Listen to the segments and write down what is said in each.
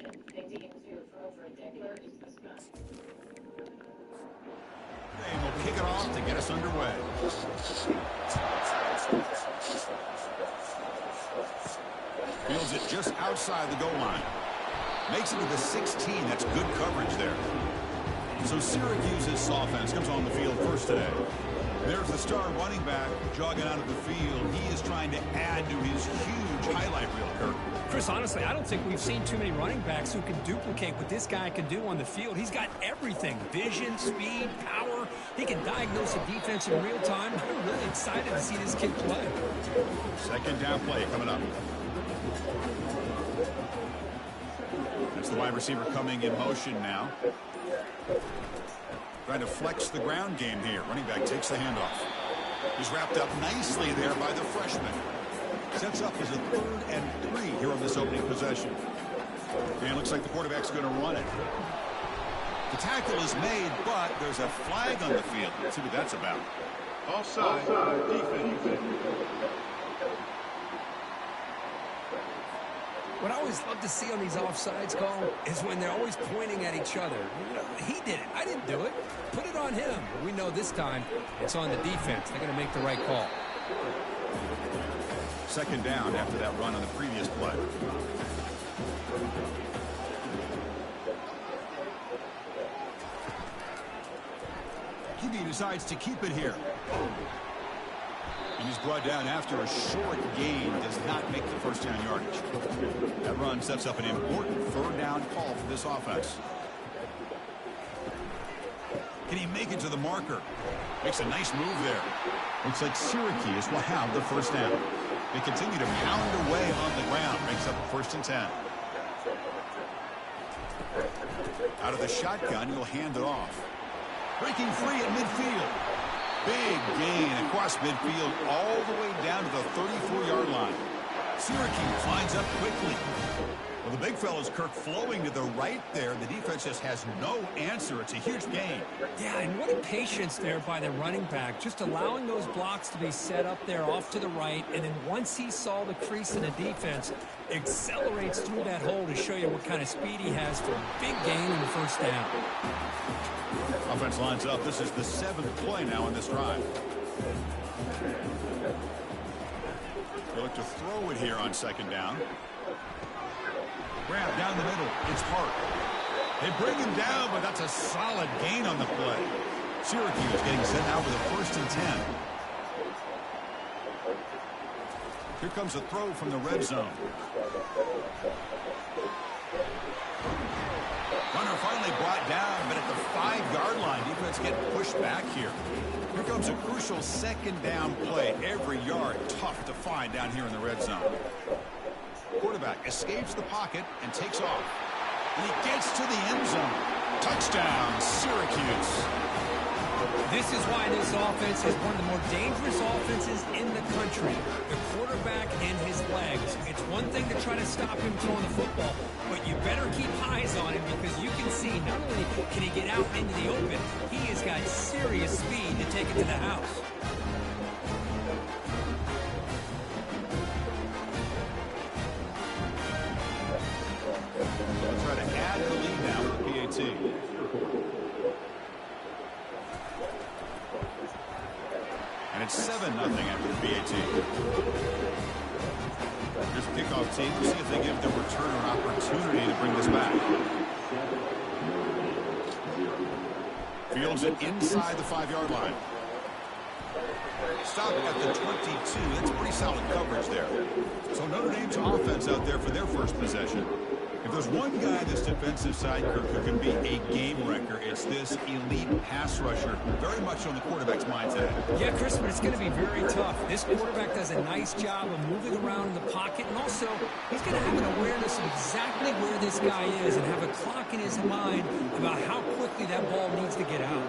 And we'll kick it off to get us underway. Fields it just outside the goal line. Makes it to the 16. That's good coverage there. So Syracuse's offense comes on the field first today. There's the star running back jogging out of the field. He is trying to add to his huge highlight reel, Kirk. Chris, honestly, I don't think we've seen too many running backs who can duplicate what this guy can do on the field. He's got everything. Vision, speed, power. He can diagnose a defense in real time. I'm really excited to see this kid play. Second down play coming up. That's the wide receiver coming in motion now. Trying to flex the ground game here. Running back takes the handoff. He's wrapped up nicely there by the freshman. Sets up as a 3rd and 3 here on this opening possession. And looks like the quarterback's going to run it. The tackle is made, but there's a flag on the field. Let's see what that's about. Offside. Defense. What I always love to see on these offsides call is when they're always pointing at each other. You know, he did it. I didn't do it. Put it on him. We know this time it's on the defense. They're going to make the right call. Second down after that run on the previous play. QB decides to keep it here. And he's brought down after a short gain. Does not make the first down yardage. That run sets up an important 3rd down call for this offense. Can he make it to the marker? Makes a nice move there. Looks like Syracuse will have the first down. They continue to pound away on the ground. Makes up 1st and 10. Out of the shotgun, he'll hand it off. Breaking free at midfield. Big gain across midfield all the way down to the 34-yard line. Syracuse lines up quickly. Well, the big fella's Kirk flowing to the right there. The defense just has no answer. It's a huge gain. Yeah, and what a patience there by the running back. Just allowing those blocks to be set up there off to the right. And then once he saw the crease in the defense, accelerates through that hole to show you what kind of speed he has for a big gain in the first down. Offense lines up. This is the 7th play now in this drive. They look to throw it here on 2nd down. Grab down the middle. It's Hart. They bring him down, but that's a solid gain on the play. Syracuse getting set now with a 1st and 10. Here comes a throw from the red zone. Runner finally brought down, but at the 5-yard line, defense getting pushed back here. Here comes a crucial 2nd down play. Every yard tough to find down here in the red zone. Quarterback escapes the pocket and takes off. And he gets to the end zone. Touchdown, Syracuse. This is why this offense is one of the more dangerous offenses in the country. The quarterback and his legs. It's one thing to try to stop him throwing the football, but you better keep eyes on him because you can see not only can he get out into the open, he has got serious speed to take it to the house. They'll try to add the lead now with the PAT. And it's 7-0 after the PAT. Here's the kickoff team. We'll see if they give the returner an opportunity to bring this back. Fields it inside the 5-yard line. Stop at the 22. That's pretty solid coverage there. So Notre Dame's offense out there for their first possession. If there's one guy this defensive side, Kirk, who can be a game wrecker, it's this elite pass rusher. Very much on the quarterback's mindset. Yeah, Chris, but it's going to be very tough. This quarterback does a nice job of moving around in the pocket, and also he's going to have an awareness of exactly where this guy is and have a clock in his mind about how quickly that ball needs to get out.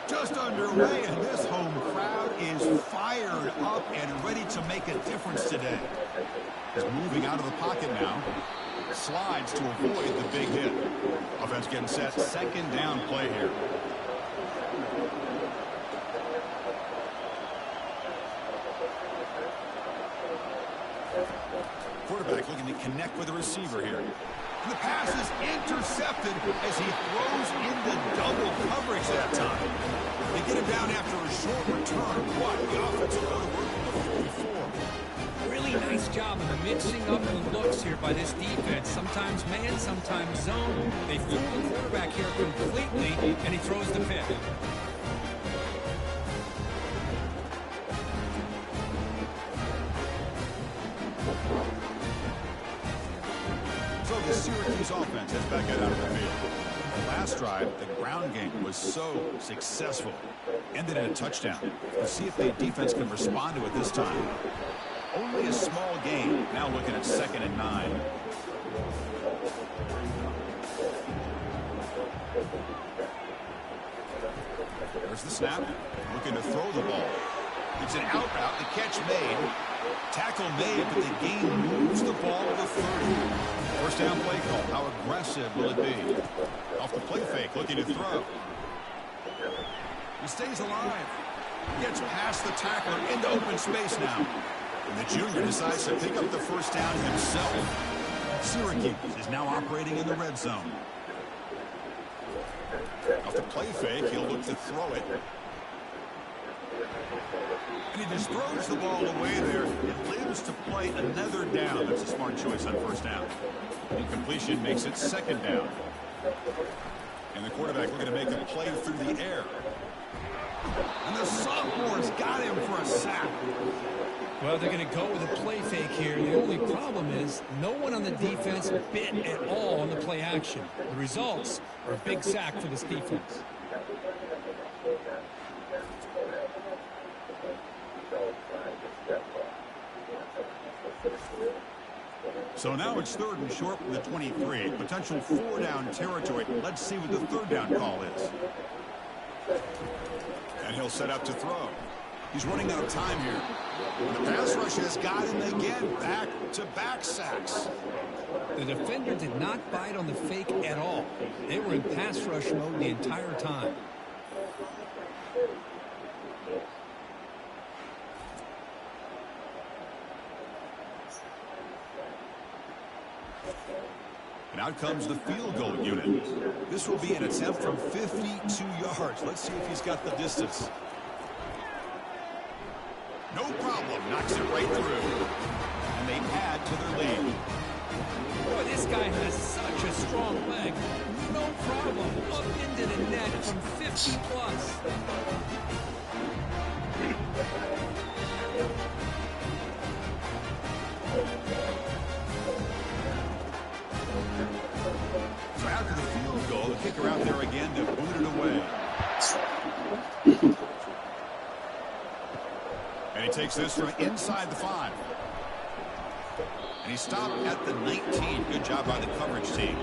Just underway, and this home crowd is fired up and ready to make a difference today. He's moving out of the pocket now. Slides to avoid the big hit. Offense getting set. 2nd down play here. Quarterback looking to connect with the receiver here. And the pass is intercepted as he throws into double coverage that time. They get him down after a short return. What? The offense will go to work with the 44. Really nice job of mixing up the looks here by this defense. Sometimes man, sometimes zone. They fool the quarterback here completely, and he throws the pick. So the Syracuse offense has back out of the field. The last drive, the ground game was so successful. Ended in a touchdown. Let's see if the defense can respond to it this time. Only a small gain. Now looking at 2nd and 9. There's the snap. Looking to throw the ball. It's an out route. The catch made. Tackle made, but the gain moves the ball to the 30. First down play call. How aggressive will it be? Off the play fake. Looking to throw. He stays alive. Gets past the tackler into open space now. And the junior decides to pick up the first down himself. Syracuse is now operating in the red zone. Off the play fake, he'll look to throw it. And he just throws the ball away there and lives to play another down. That's a smart choice on first down. Incompletion makes it 2nd down. And the quarterback looking to make a play through the air. And the sophomore's got him for a sack. Well, they're going to go with a play fake here. The only problem is no one on the defense bit at all on the play action. The results are a big sack for this defense. So now it's 3rd and short from the 23. Potential 4-down territory. Let's see what the 3rd down call is. And he'll set up to throw. He's running out of time here. And the pass rush has got him again. Back-to-back sacks. The defender did not bite on the fake at all. They were in pass rush mode the entire time. And out comes the field goal unit. This will be an attempt from 52 yards. Let's see if he's got the distance. No problem. Knocks it right through. And they add to their lead. Boy, this guy has such a strong leg. No problem. Up into the net from 50 plus. So after the field goal, the kicker out there again to boot it away. And he takes this from inside the 5. And he stopped at the 19. Good job by the coverage team.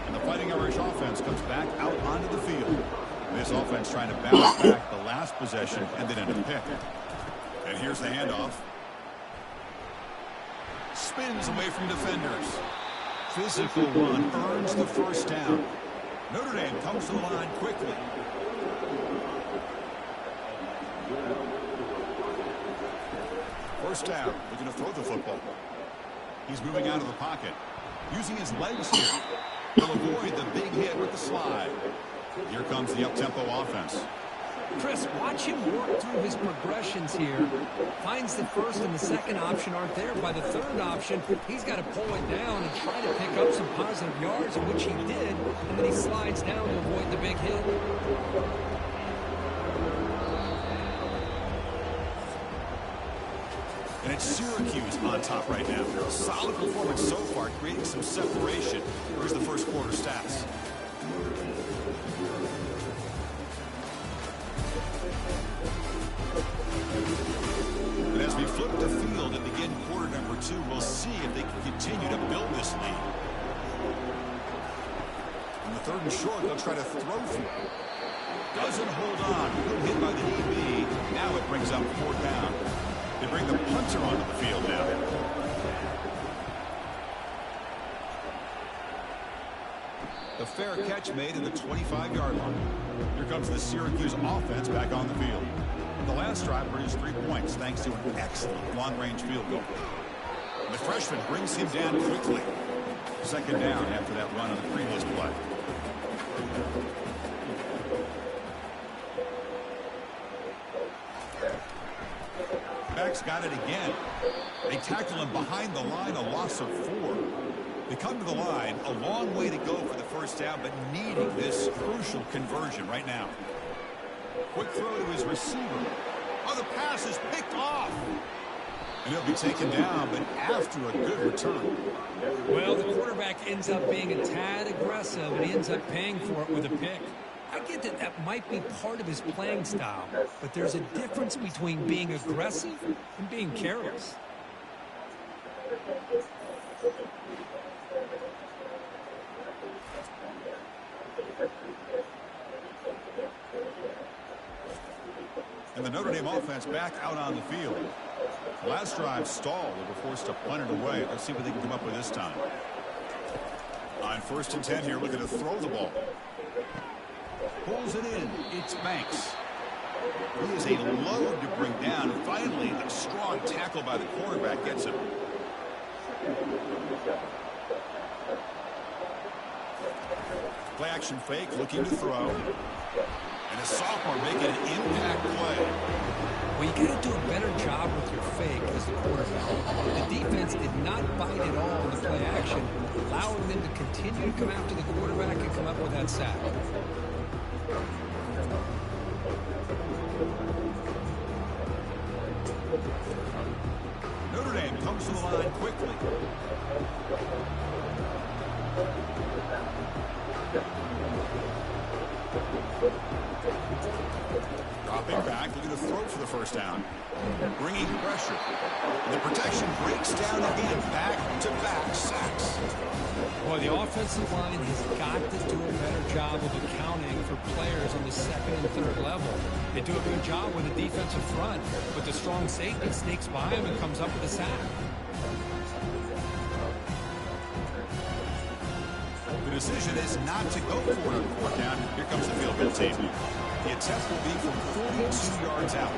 And the Fighting Irish offense comes back out onto the field. This offense trying to bounce back. The last possession ended in a pick. And here's the handoff. Spins away from defenders. Physical run earns the first down. Notre Dame comes to the line quickly. First down, looking to throw the football. He's moving out of the pocket. Using his legs here. He'll avoid the big hit with the slide. Here comes the up-tempo offense. Chris, watch him work through his progressions here. Finds the first and the second option aren't there. By the third option, he's got to pull it down and try to pick up some positive yards, which he did, and then he slides down to avoid the big hit. And it's Syracuse on top right now. Solid performance so far, creating some separation. Here's the first quarter stats. And as we flip the field and begin quarter number 2, we'll see if they can continue to build this lead. On the 3rd and short, they'll try to throw through. Doesn't hold on. Good hit by the DB. Now it brings up 4th down. They bring the punter onto the field now. The fair catch made in the 25-yard line. Here comes the Syracuse offense back on the field. The last drive produced 3 points thanks to an excellent long-range field goal. The freshman brings him down quickly. Second down after that run on the previous play. Back's got it again. They tackle him behind the line, a loss of 4. They come to the line, a long way to go for the first down, but needing this crucial conversion right now. Quick throw to his receiver. Oh, the pass is picked off. And he'll be taken down, but after a good return. Well, the quarterback ends up being a tad aggressive, and he ends up paying for it with a pick. I get that that might be part of his playing style, but there's a difference between being aggressive and being careless. And the Notre Dame offense back out on the field. Last drive stalled. They were forced to punt it away. Let's see what they can come up with this time. On 1st and 10 here, looking to throw the ball. Pulls it in. It's Banks. He is a load to bring down. And finally, a strong tackle by the quarterback gets him. Play action fake, looking to throw. And a sophomore making an impact play. Well, you got to do a better job with your fake as the quarterback. The defense did not bite at all in the play action, allowing them to continue to come after the quarterback and come up with that sack. Notre Dame comes to the line quickly. Dropping back, looking to throw for the first down. Bringing pressure. And the protection breaks down again. Back-to-back sacks. Boy, the offensive line has got to do a better job of accounting for players on the 2nd and 3rd level. They do a good job with the defensive front, but the strong safety sneaks by him and comes up with a sack. The decision is not to go for it on 4th down. Here comes the field goal team. The attempt will be from 42 yards out.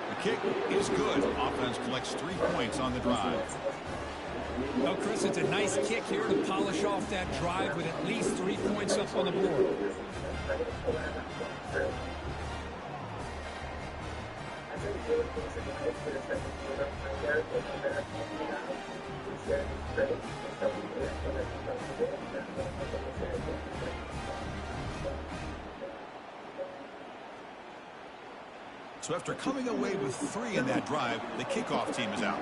The kick is good. Offense collects 3 points on the drive. Well, Chris, it's a nice kick here to polish off that drive with at least 3 points up on the board. So after coming away with 3 in that drive, the kickoff team is out.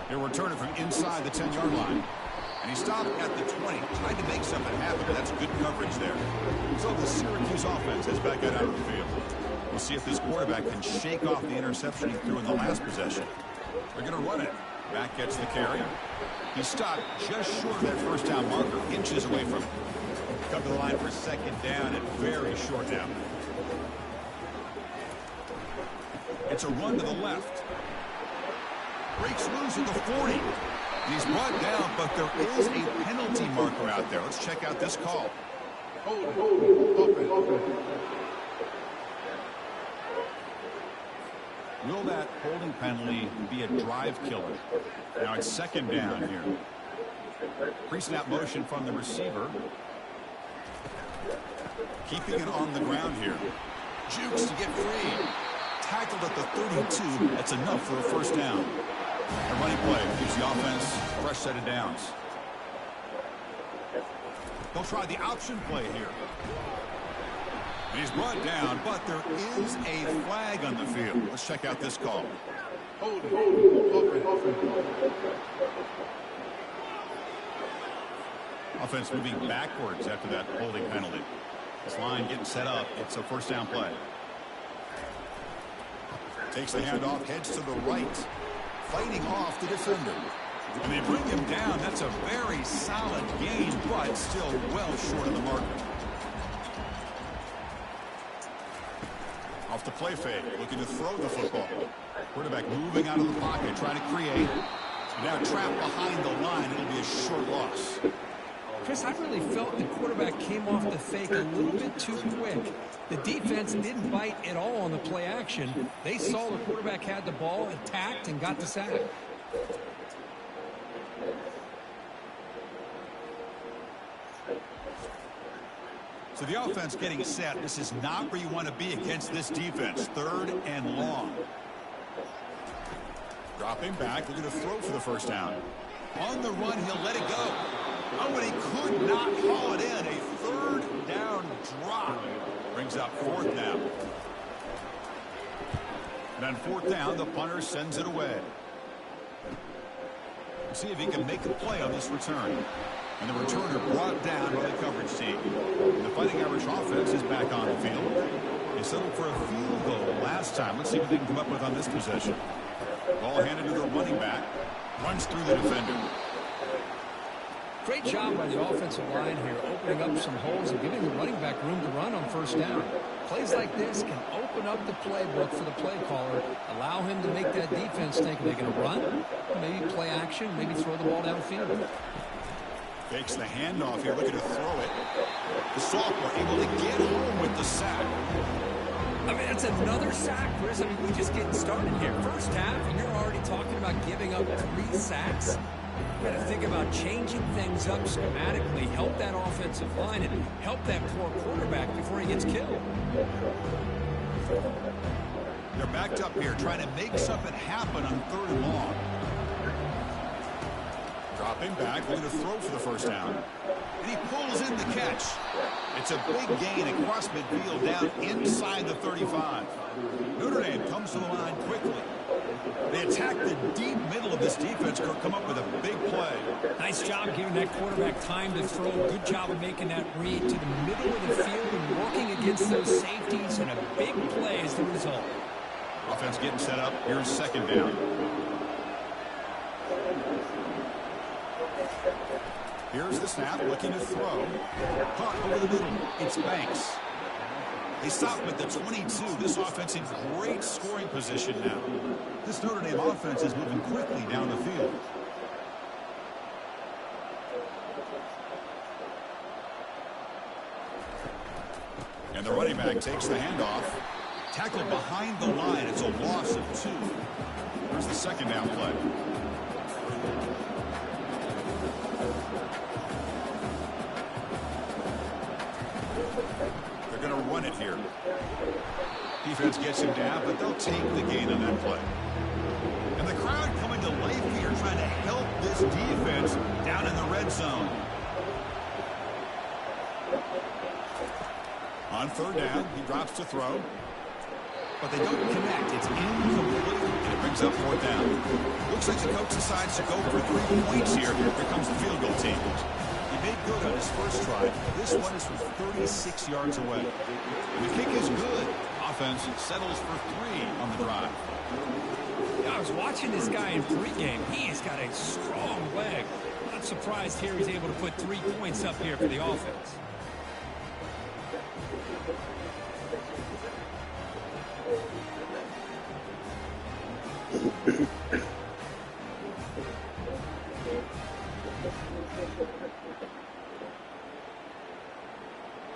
He'll return it from inside the 10-yard line. And he stopped at the 20, tried to make something happen, but that's good coverage there. So the Syracuse offense has back out of the field. We'll see if this quarterback can shake off the interception he threw in the last possession. They're going to run it. Back gets the carry. He stopped just short of that first down marker, inches away from it. Come to the line for 2nd down and very short down. It's a run to the left. Breaks loose at the 40. He's brought down, but there is a penalty marker out there. Let's check out this call. Will that holding penalty be a drive killer? Now it's 2nd down here. Pre-snap motion from the receiver. Keeping it on the ground here. Jukes to get free. Tackled at the 32. That's enough for a first down. A running play gives the offense a fresh set of downs. They'll try the option play here. And he's brought down, but there is a flag on the field. Let's check out this call. Offense moving backwards after that holding penalty. This line getting set up. It's a first down play. Takes the handoff, heads to the right. Fighting off the defender. And they bring him down. That's a very solid gain, but still well short of the marker. Off the play fake, looking to throw the football. Quarterback moving out of the pocket, trying to create. Now trapped behind the line. It'll be a short loss. Chris, I really felt the quarterback came off the fake a little bit too quick. The defense didn't bite at all on the play action. They saw the quarterback had the ball, attacked, and got the sack. So the offense getting set. This is not where you want to be against this defense. 3rd and long. Dropping back, looking to throw for the first down. On the run, he'll let it go. Oh, and he could not haul it in. A 3rd down drop. Brings up 4th down. And on 4th down, the punter sends it away. Let's see if he can make a play on this return. And the returner brought down by the coverage team. And the Fighting Irish offense is back on the field. They settled for a field goal last time. Let's see what they can come up with on this possession. Ball handed to the running back. Runs through the defender. Great job by the offensive line here, opening up some holes and giving the running back room to run on first down. Plays like this can open up the playbook for the play caller, allow him to make that defense think they're going to run, maybe play action, maybe throw the ball downfield. Fakes the handoff here, looking to throw it. The sophomore able to get home with the sack. I mean, that's another sack, Chris. I mean, we're just getting started here. First half, and you're already talking about giving up 3 sacks. You've got to think about changing things up schematically, help that offensive line, and help that poor quarterback before he gets killed. They're backed up here, trying to make something happen on 3rd and long. Dropping back, looking to throw for the first down. And he pulls in the catch. It's a big gain across midfield down inside the 35. Notre Dame comes to the line quickly. They attack the deep middle of this defense, come up with a big play. Nice job giving that quarterback time to throw. Good job of making that read to the middle of the field and working against those safeties, and a big play is the result. Offense getting set up. Here's 2nd down. Here's the snap, looking to throw. Caught over the middle. It's Banks. They stop him at the 22. This offense in great scoring position now. This Notre Dame offense is moving quickly down the field. And the running back takes the handoff. Tackled behind the line. It's a loss of 2. Here's the 2nd down play. They're going to run it here. Defense gets him down, but they'll take the gain on that play. And the crowd coming to life here, trying to help this defense down in the red zone. On 3rd down, he drops to throw. But they don't connect. It's incomplete, and it brings up 4th down. Looks like the coach decides to go for 3 points here. Here comes the field goal team. He made good on his first try. This one is from 36 yards away. The kick is good. Offense settles for 3 on the drive. Yeah, I was watching this guy in pregame. He's got a strong leg. Not surprised here he's able to put 3 points up here for the offense.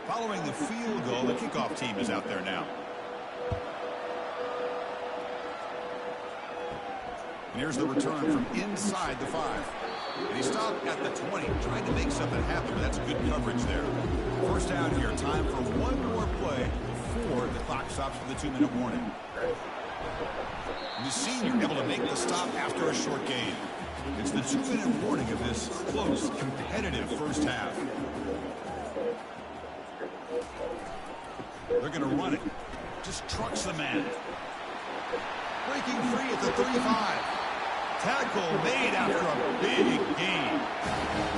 Following the field goal, the kickoff team is out there now. And here's the return from inside the 5. And he stopped at the 20, trying to make something happen, but that's good coverage there. First down here, time for one more play before the clock stops with a 2-minute warning. And the senior able to make the stop after a short gain. It's the 2-minute warning of this close, competitive first half. They're going to run it. Just trucks the man. Breaking free at the 35. Tackle made after a big gain.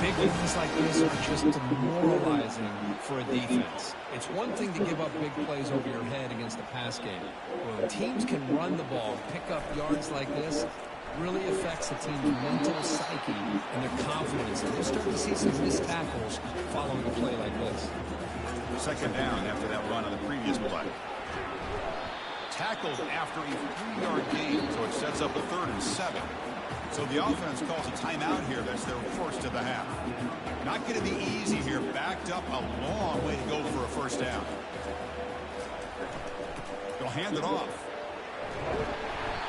Big gains like this are just demoralizing for a defense. It's one thing to give up big plays over your head against the pass game. When teams can run the ball, pick up yards like this, really affects the team's mental psyche and their confidence. And you'll start to see some missed tackles following a play like this. 2nd down after that run on the previous play. tackled after a 3-yard gain, so it sets up a 3rd and 7. So the offense calls a timeout here. That's their first of the half. Not going to be easy here. Backed up a long way to go for a first down. They'll hand it off.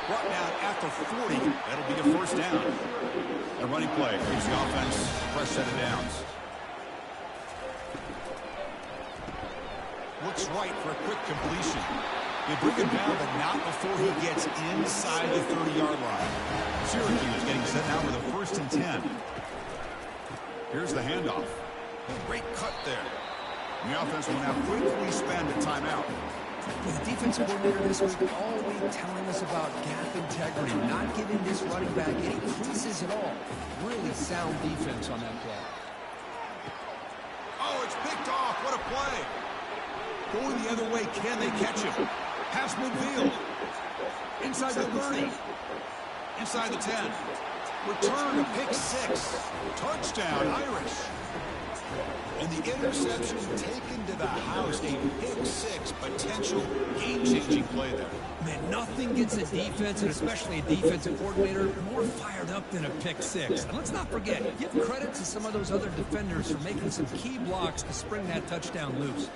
Brought down at the 40. That'll be a first down. A running play gives the offense a fresh set of downs. Looks right for a quick completion. They bring him down, but not before he gets inside the 30-yard line. Syracuse getting set now with a 1st and 10. Here's the handoff. Great cut there. And the offense will now quickly spend a timeout. The defensive coordinator this week all week telling us about gap integrity, not giving this running back any creases at all. Really sound defense on that play. Oh, it's picked off. What a play. Going the other way, can they catch him? Pass midfield. Inside the 30. Inside the 10. Return, a pick 6. Touchdown, Irish. And the interception taken to the house. A pick 6, potential game-changing play there. Man, nothing gets a defense, and especially a defensive coordinator, more fired up than a pick 6. And let's not forget, give credit to some of those other defenders for making some key blocks to spring that touchdown loose.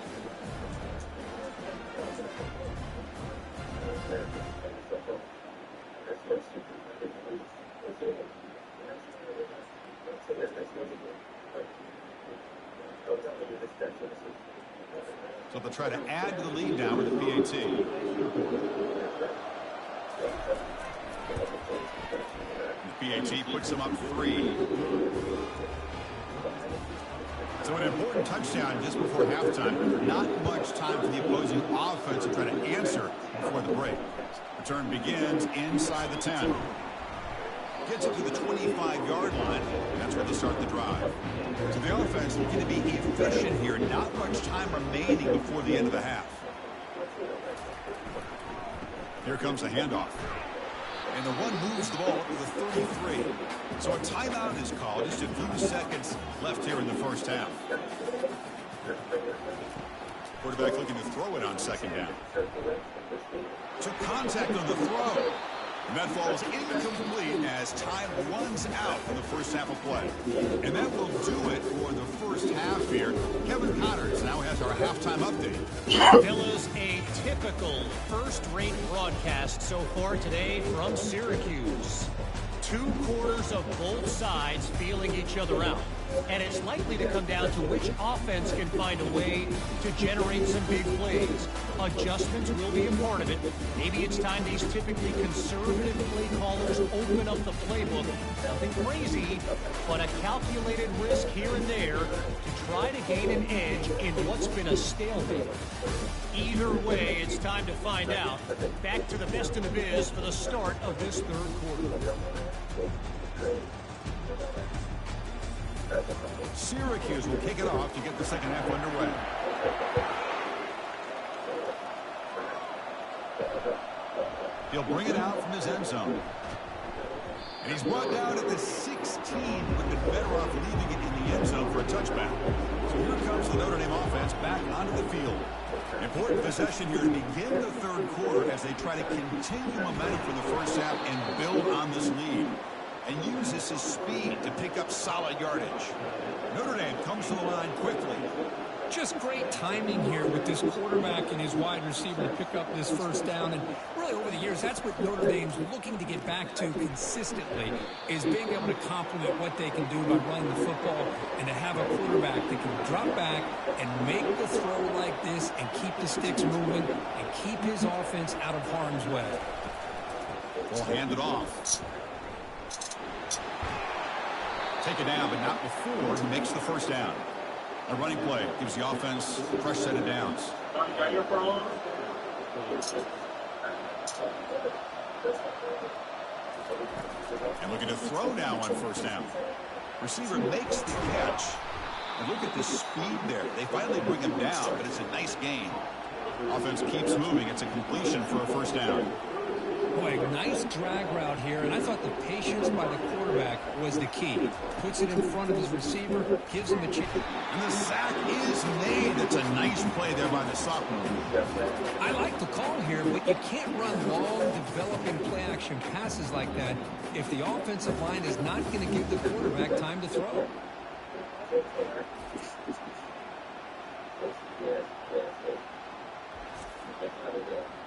So they'll try to add to the lead now with the PAT. The PAT puts them up 3. So an important touchdown just before halftime. Not much time for the opposing offense to try to answer before the break. Return begins inside the 10. Gets it to the 25-yard line, and that's where they start the drive. So the offense is going to be efficient here. Not much time remaining before the end of the half. Here comes the handoff. And the one moves the ball up to the 33. So a timeout is called. Just a few seconds left here in the first half. Quarterback looking to throw it on 2nd down. Took contact on the throw. And that falls incomplete as time runs out for the first half of play. And that will do it for the first half here. Kevin Connors now has our halftime update. Fellas, a typical first-rate broadcast so far today from Syracuse. 2 quarters of both sides feeling each other out. And it's likely to come down to which offense can find a way to generate some big plays. Adjustments will be a part of it. Maybe it's time these typically conservative play callers open up the playbook. Nothing crazy, but a calculated risk here and there to try to gain an edge in what's been a stalemate. Either way, it's time to find out. Back to the best in the biz for the start of this 3rd quarter. Syracuse will kick it off to get the second half underway. He'll bring it out from his end zone. And he's brought down at the 16. Would have been better off leaving it in the end zone for a touchback. So here comes the Notre Dame offense back onto the field. Important possession here to begin the 3rd quarter as they try to continue momentum from the first half and build on this lead. And uses his speed to pick up solid yardage. Notre Dame comes to the line quickly. Just great timing here with this quarterback and his wide receiver to pick up this first down. And really over the years, that's what Notre Dame's looking to get back to consistently, is being able to complement what they can do by running the football and to have a quarterback that can drop back and make the throw like this and keep the sticks moving and keep his offense out of harm's way. We'll hand it off. Take it down, but not before he makes the first down. A running play gives the offense a fresh set of downs. And looking to throw now on first down. Receiver makes the catch. And look at the speed there. They finally bring him down, but it's a nice gain. Offense keeps moving. It's a completion for a first down. Boy, nice drag route here, and I thought the patience by the quarterback was the key. Puts it in front of his receiver, gives him a chance. And the sack is made. That's a nice play there by the sophomore. I like the call here, but you can't run long, developing play-action passes like that if the offensive line is not going to give the quarterback time to throw.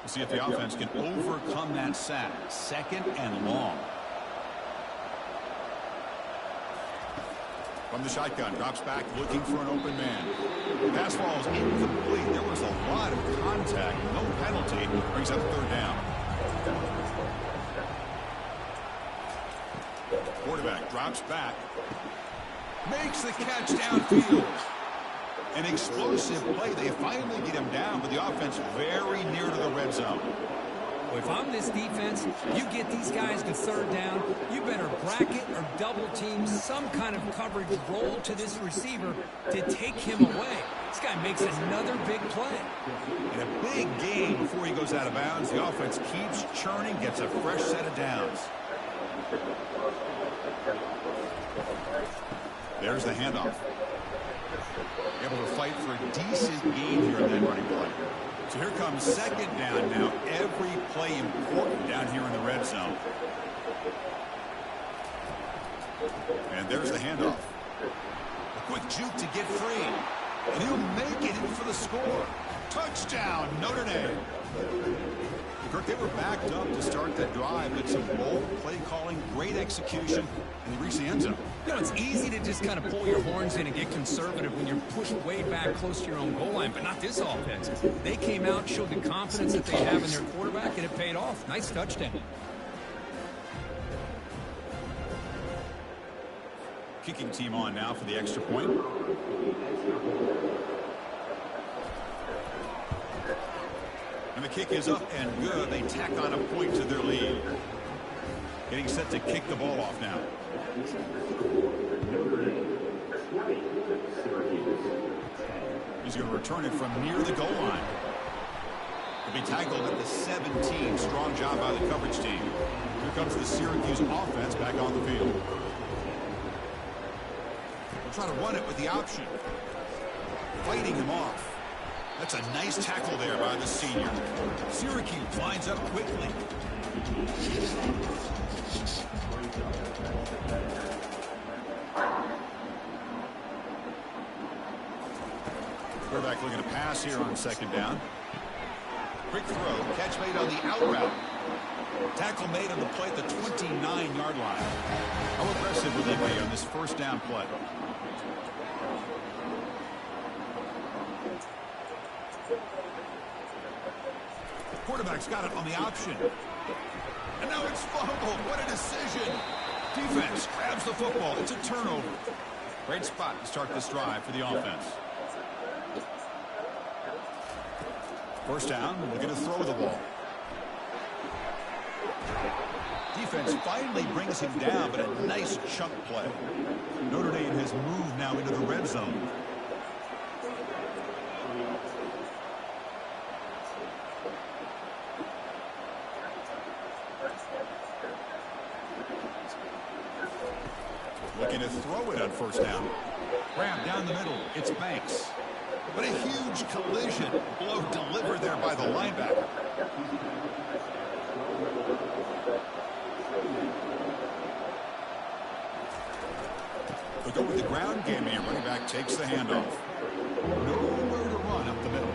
We'll see if the offense can overcome that sack. 2nd and long. From the shotgun, drops back, looking for an open man. Pass ball is incomplete. There was a lot of contact. No penalty. Brings up 3rd down. Quarterback drops back. Makes the catch downfield. An explosive play. They finally get him down, but the offense very near to the red zone. Well, if I'm this defense, you get these guys to 3rd down, you better bracket or double team some kind of coverage roll to this receiver to take him away. This guy makes another big play. And a big gain before he goes out of bounds. The offense keeps churning, gets a fresh set of downs. There's the handoff. Able to fight for a decent gain here in that running play. So here comes 2nd down now. Every play important down here in the red zone. And there's the handoff. A quick juke to get free. And he'll make it in for the score. Touchdown, Notre Dame. Kirk, they were backed up to start that drive, but some bold play calling, great execution, and they reached the end zone. You know, it's easy to just kind of pull your horns in and get conservative when you're pushed way back close to your own goal line, but not this offense. They came out, showed the confidence that they have in their quarterback, and it paid off. Nice touchdown. Kicking team on now for the extra point. And the kick is up and good. They tack on a point to their lead. Getting set to kick the ball off now. He's going to return it from near the goal line. He'll be tackled at the 17. Strong job by the coverage team. Here comes the Syracuse offense back on the field. They'll try to run it with the option. Fighting him off. That's a nice tackle there by the senior. Syracuse lines up quickly. Quarterback looking to pass here on 2nd down. Quick throw. Catch made on the out route. Tackle made on the play at the 29-yard line. How aggressive will they be on this 1st down play? Quarterback's got it on the option. And now it's fumbled. What a decision. Defense grabs the football. It's a turnover. Great spot to start this drive for the offense. 1st down. Looking to throw the ball. Defense finally brings him down, but a nice chunk play. Notre Dame has moved now into the red zone. Looking to throw it on 1st down. Grab down the middle. It's Banks. But a huge collision. Blow delivered there by the linebacker. They'll go with the ground game here. Running back takes the handoff. Nowhere to run up the middle.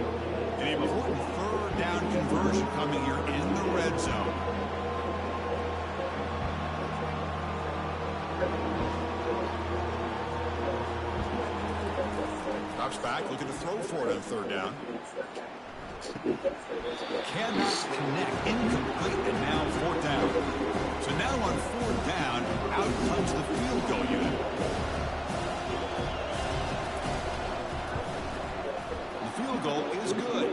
An important 3rd down conversion coming here in the red zone. Drops back, looking to throw for it on 3rd down. Cannot connect, incomplete, and now 4th down. So now on 4th down, out comes the field goal unit. The field goal is good,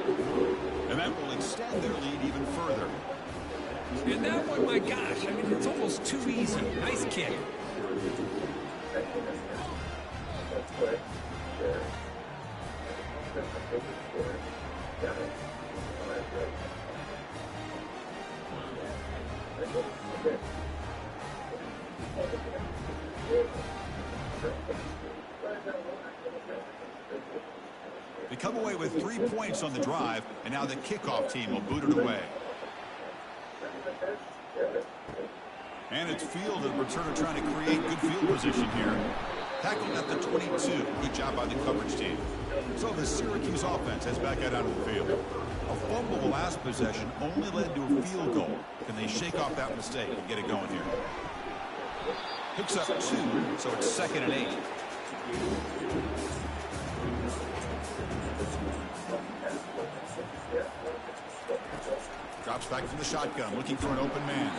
and that will extend their lead even further. And that one, my gosh, I mean, it's almost too easy. Nice kick. They come away with 3 points on the drive, and now the kickoff team will boot it away. And it's field, and returner trying to create good field position here. Tackled at the 22. Good job by the coverage team. So the Syracuse offense heads back out onto the field. A fumble the last possession only led to a field goal. Can they shake off that mistake and get it going here? Picks up 2, so it's 2nd and 8. Drops back from the shotgun, looking for an open man.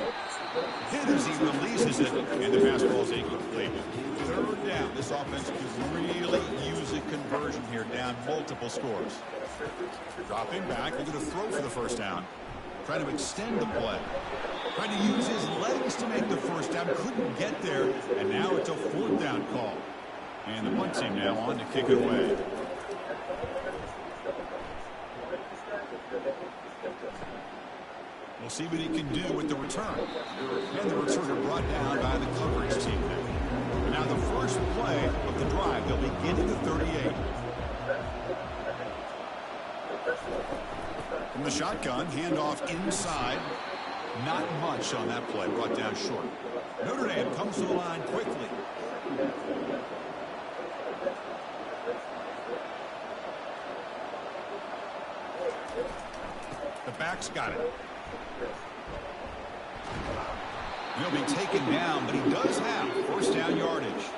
Hit as he releases it, and the pass ball is incomplete. 3rd down. This offense could really use a conversion here, down multiple scores. Dropping back, they're going to throw for the 1st down. Trying to extend the play. Trying to use his legs to make the 1st down. Couldn't get there, and now it's a 4th down call. And the punt team now on to kick it away. We'll see what he can do with the return. And the returner brought down by the coverage team there. Now the first play of the drive, they'll begin at the 38. From the shotgun, handoff inside. Not much on that play, brought down short. Notre Dame comes to the line quickly. The back's got it. He'll be taken down, but he does have 1st down yardage.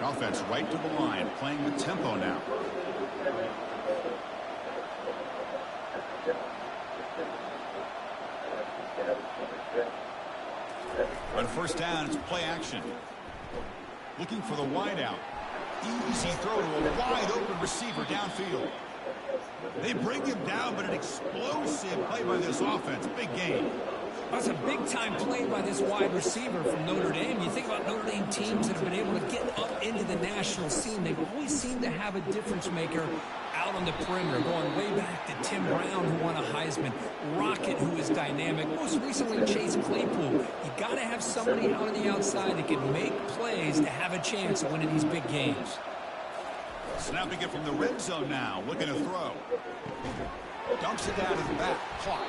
Offense right to the line, playing with tempo now. On 1st down, it's play action. Looking for the wide out. Easy throw to a wide open receiver downfield. They bring him down, but an explosive play by this offense. Big game. That's a big-time play by this wide receiver from Notre Dame. You think about Notre Dame teams that have been able to get up into the national scene. They've always seemed to have a difference maker out on the perimeter, going way back to Tim Brown, who won a Heisman, Rocket, who is dynamic, most recently Chase Claypool. You got to have somebody out on the outside that can make plays to have a chance of winning these big games. Snapping it from the red zone now, looking to throw. Dumps it down to the back, caught.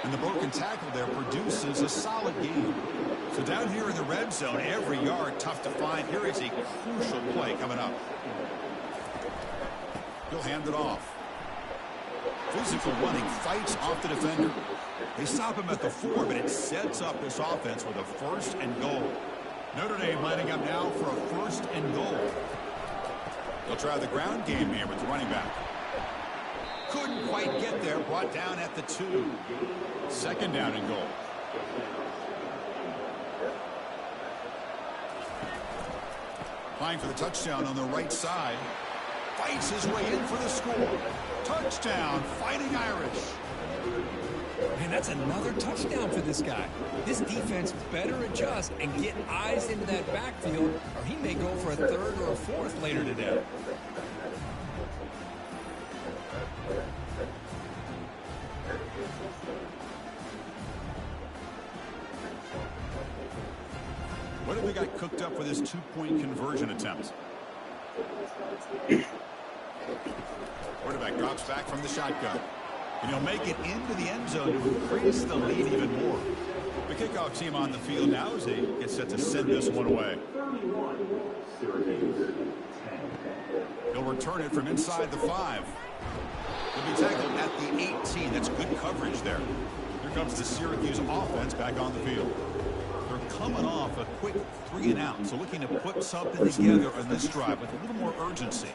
And the broken tackle there produces a solid game. So down here in the red zone, every yard tough to find. Here is a crucial play coming up. He'll hand it off. Physical running, fights off the defender. They stop him at the 4, but it sets up this offense with a 1st and goal. Notre Dame lining up now for a 1st and goal. They'll try the ground game here with the running back. Couldn't quite get there, brought down at the 2. 2nd down and goal. Applying for the touchdown on the right side. Fights his way in for the score. Touchdown, Fighting Irish. Man, that's another touchdown for this guy. This defense better adjust and get eyes into that backfield, or he may go for a 3rd or a 4th later today. What have we got cooked up for this 2-point conversion attempt? Quarterback drops back from the shotgun. And he'll make it into the end zone to increase the lead even more. The kickoff team on the field now as they get set to send this one away. He'll return it from inside the 5. He'll be tackled at the 18. That's good coverage there. Here comes the Syracuse offense back on the field. They're coming off a quick 3 and out, so looking to put something together on this drive with a little more urgency.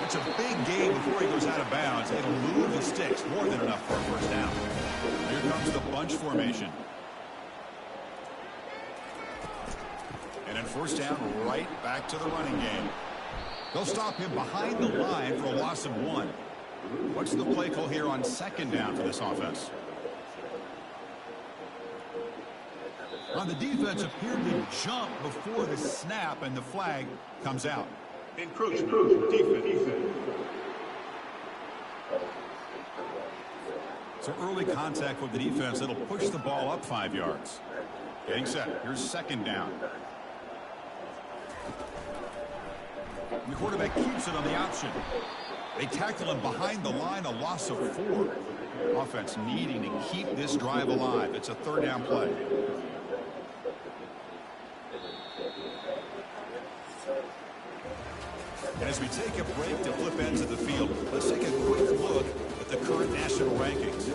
It's a big game before he goes out of bounds. It'll move the sticks more than enough for a 1st down. Here comes the bunch formation. And then 1st down, right back to the running game. They'll stop him behind the line for a loss of 1. What's the play call here on 2nd down for this offense? On the defense, appeared to jump before the snap, and the flag comes out. Encroachment, defense. So early contact with the defense, it'll push the ball up 5 yards. Getting set. Here's second down. And the quarterback keeps it on the option. They tackle him behind the line, a loss of 4. Offense needing to keep this drive alive. It's a third down play. And as we take a break to flip ends of the field, let's take a quick look at the current national rankings.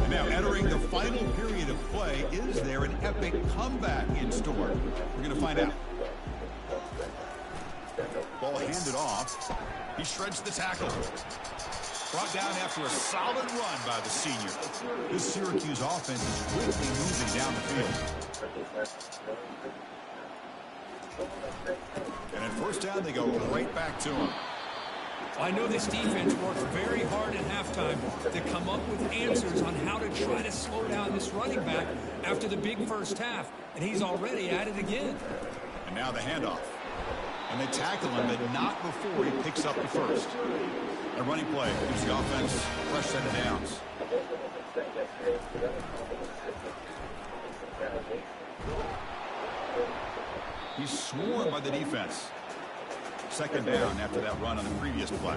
And now entering the final period of play, is there an epic comeback in store? We're going to find out. Ball handed off. He shreds the tackle. Brought down after a solid run by the senior. This Syracuse offense is quickly moving down the field. And at first down, they go right back to him. I know this defense worked very hard at halftime to come up with answers on how to try to slow down this running back after the big first half, and he's already at it again. And now the handoff. And they tackle him, but not before he picks up the first. A running play gives the offense fresh set of downs. He's swarmed by the defense. Second down after that run on the previous play.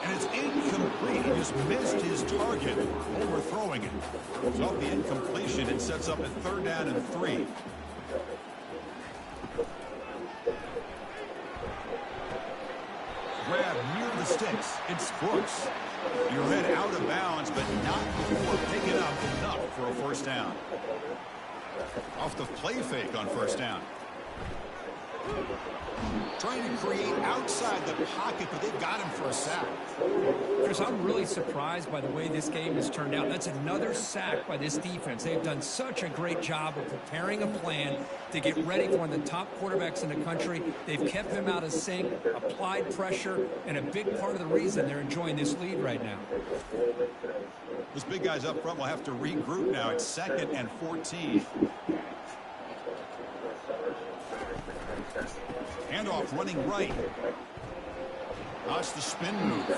And it's incomplete. He just missed his target, overthrowing it. So off the incompletion, it sets up a third down and 3. Grab near the sticks. It's Brooks. You're head out of bounds, but not before picking up enough for a first down. Off the play fake on first down. Trying to create outside the pocket, but they've got him for a sack. Chris, I'm really surprised by the way this game has turned out. That's another sack by this defense. They've done such a great job of preparing a plan to get ready for one of the top quarterbacks in the country. They've kept him out of sync, applied pressure, and a big part of the reason they're enjoying this lead right now. Those big guys up front will have to regroup now. It's 2nd and 14. Handoff running right. That's the spin move.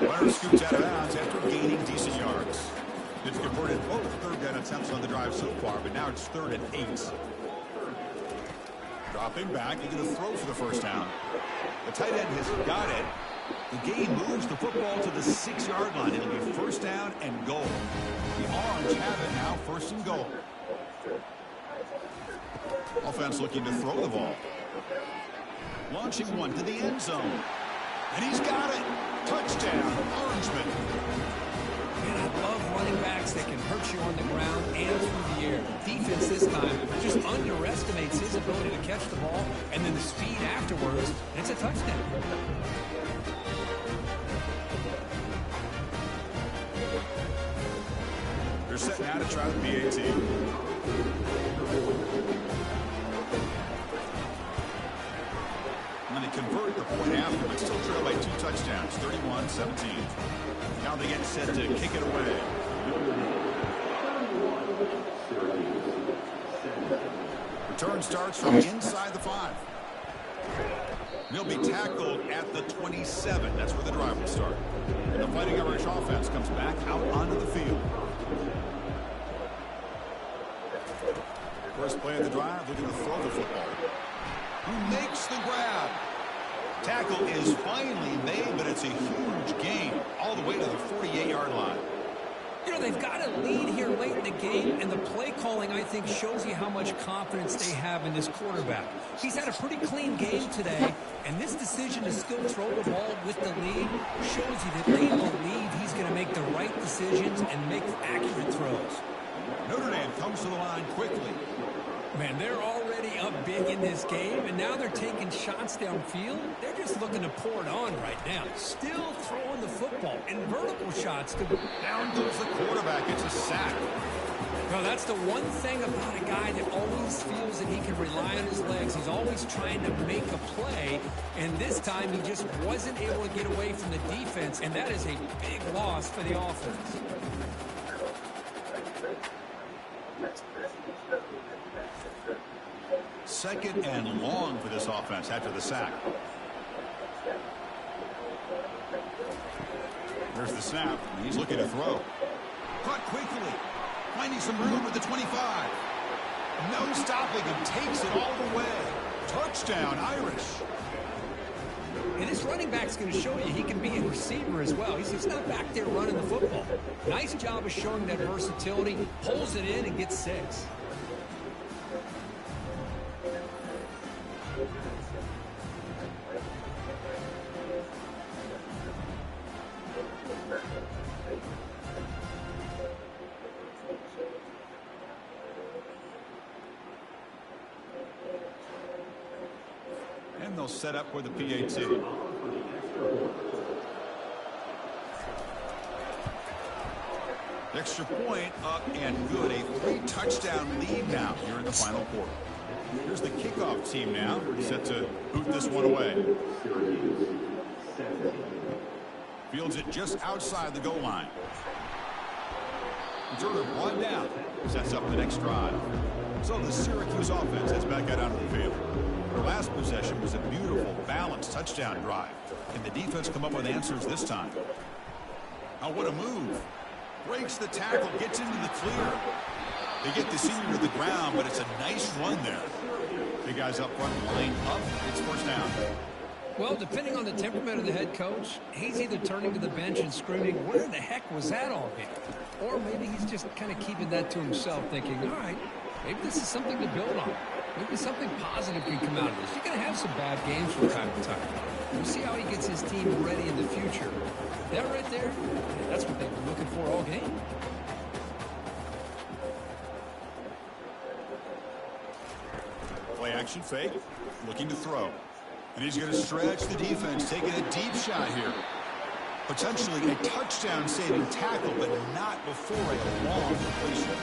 Runner scoots out of bounds after gaining decent yards. It's converted both third down attempts on the drive so far, but now it's 3rd and 8. Dropping back, he's going to throw for the first down. The tight end has got it. The game moves the football to the 6-yard line. It'll be first down and goal. The Orange have it now, 1st and goal. Offense looking to throw the ball. Launching one to the end zone. And he's got it. Touchdown, Orangeman. Man, I love running backs that can hurt you on the ground and through the air. Defense this time just underestimates his ability to catch the ball, and then the speed afterwards, and it's a touchdown. They're set now to try the PAT. And they convert the point after, but still trail by 2 touchdowns, 31-17. Now they get set to kick it away. Return starts from inside the 5. He'll be tackled at the 27. That's where the drive will start. And the Fighting Irish offense comes back out onto the field. First play of the drive, looking to throw the football. Who makes the grab? Tackle is finally made, but it's a huge gain all the way to the 48-yard line. You know, they've got a lead here late in the game, and the play calling, I think, shows you how much confidence they have in this quarterback. He's had a pretty clean game today, and this decision to still throw the ball with the lead shows you that they believe he's going to make the right decisions and make accurate throws. Notre Dame comes to the line quickly. Man, they're already up big in this game, and now they're taking shots downfield. They're just looking to pour it on right now. Still throwing the football in vertical shots. Down goes the quarterback. It's a sack. No, that's the one thing about a guy that always feels that he can rely on his legs. He's always trying to make a play, and this time he just wasn't able to get away from the defense, and that is a big loss for the offense. Second and long for this offense after the sack. There's the snap. He's looking to throw. Caught quickly. Finding some room with the 25. No stopping him. Takes it all the way. Touchdown, Irish. And this running back's going to show you he can be a receiver as well. He's just not back there running the football. Nice job of showing that versatility. Pulls it in and gets 6. And they'll set up with the PAT. Extra point up and good. A 3-touchdown lead now here in the final quarter. Here's the kickoff team now, set to boot this one away. Fields it just outside the goal line. Turner one down. Sets up the next drive. So the Syracuse offense heads back out onto the field. Their last possession was a beautiful, balanced touchdown drive. Can the defense come up with answers this time? Oh, what a move. Breaks the tackle, gets into the clear. They get the senior to the ground, but it's a nice run there. Big guys up front, line up. It's first down. Well, depending on the temperament of the head coach, he's either turning to the bench and screaming, where the heck was that all game? Or maybe he's just kind of keeping that to himself, thinking, all right, maybe this is something to build on. Maybe something positive can come out of this. You're going to have some bad games from time to time. We'll see how he gets his team ready in the future. That right there, that's what they've been looking for all game. Play action fake, looking to throw. And he's going to stretch the defense, taking a deep shot here. Potentially a touchdown-saving tackle, but not before a long completion.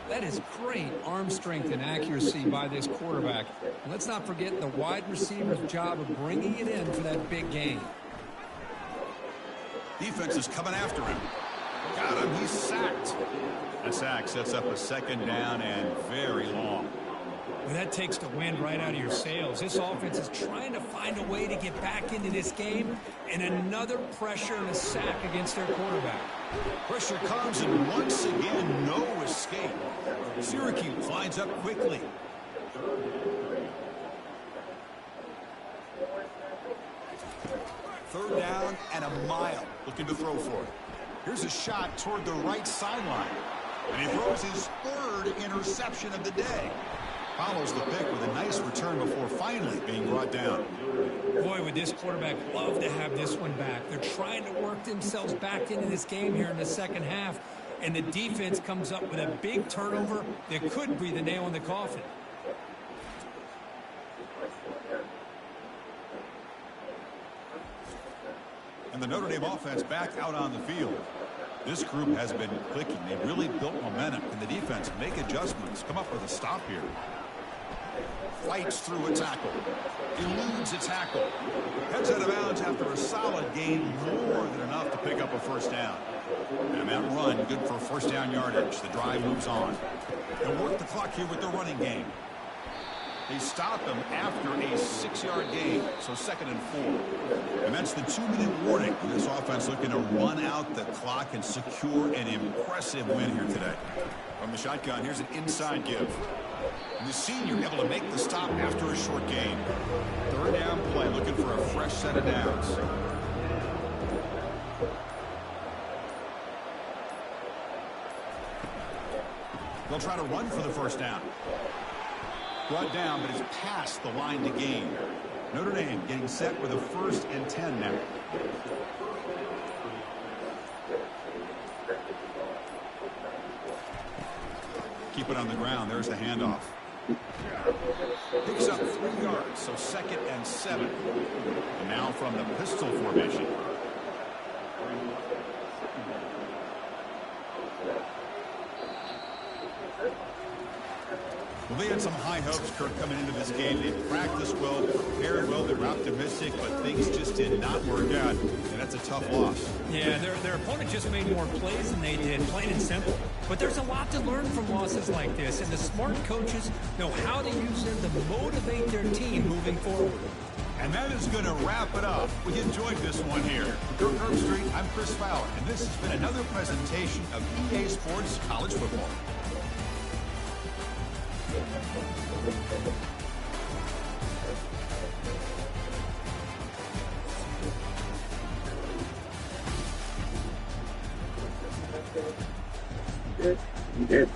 That is great arm strength and accuracy by this quarterback. And let's not forget the wide receiver's job of bringing it in for that big gain. Defense is coming after him. Got him. He's sacked. That sack sets up a second down and very long. Well, that takes the wind right out of your sails. This offense is trying to find a way to get back into this game, and another pressure and a sack against their quarterback. Pressure comes, and once again, no escape. Syracuse lines up quickly. Third down and a mile. Looking to throw for it. Here's a shot toward the right sideline. And he throws his third interception of the day. Follows the pick with a nice return before finally being brought down. Boy, would this quarterback love to have this one back. They're trying to work themselves back into this game here in the second half, and the defense comes up with a big turnover that could be the nail in the coffin. And the Notre Dame offense back out on the field. This group has been clicking. They really built momentum. Can the defense make adjustments? Come up with a stop here. Fights through a tackle. Eludes a tackle. Heads out of bounds after a solid gain, more than enough to pick up a first down. And that run, good for first down yardage. The drive moves on. They'll work the clock here with the running game. They stop him after a 6-yard gain, so 2nd and 4. And that's the 2-minute warning. This offense looking to run out the clock and secure an impressive win here today. From the shotgun, here's an inside give. And the senior able to make the stop after a short gain. Third down play, looking for a fresh set of downs. They'll try to run for the first down. Brought down, but it's past the line to gain. Notre Dame getting set with a 1st and 10 now. Keep it on the ground. There's the handoff. Picks up 3 yards, so 2nd and 7. And now from the pistol formation. Well, they had some high hopes, Kirk, coming into this game. They practiced well, prepared well, they were optimistic, but things just did not work out, and that's a tough loss. Yeah, their opponent just made more plays than they did, plain and simple. But there's a lot to learn from losses like this, and the smart coaches know how to use them to motivate their team moving forward. And that is going to wrap it up. We enjoyed this one here. For Kirk Street, I'm Chris Fowler, and this has been another presentation of EA Sports College Football. You did.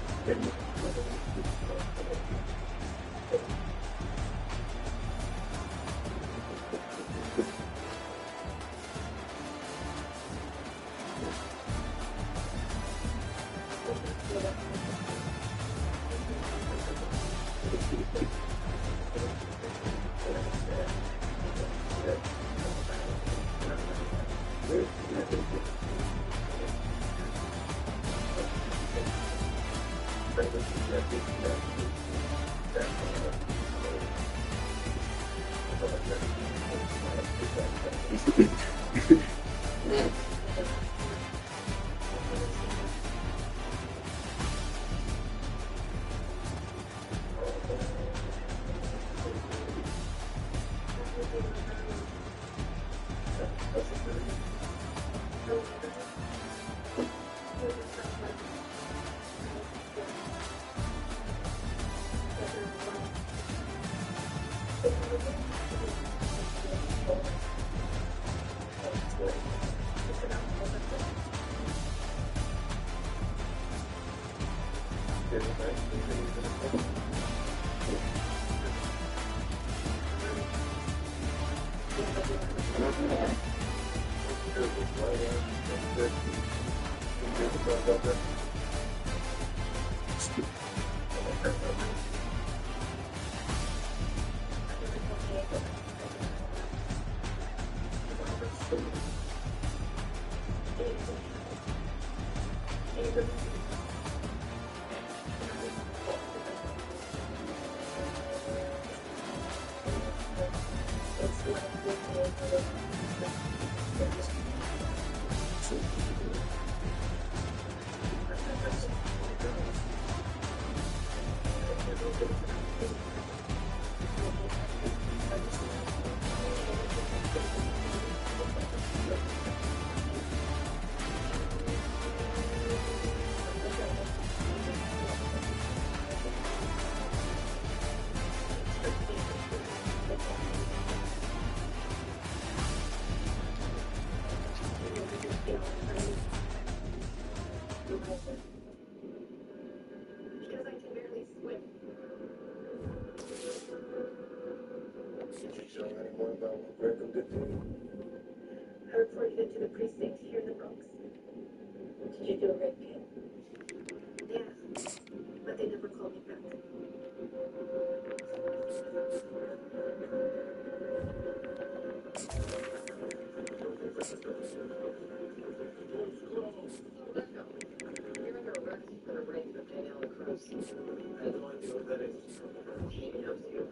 I reported it to the precinct here in the Bronx. Did you do a rape kit? Yeah, but they never called me back. You're under arrest for the rape of Daniela Cruz. I have no idea what that is. He knows you.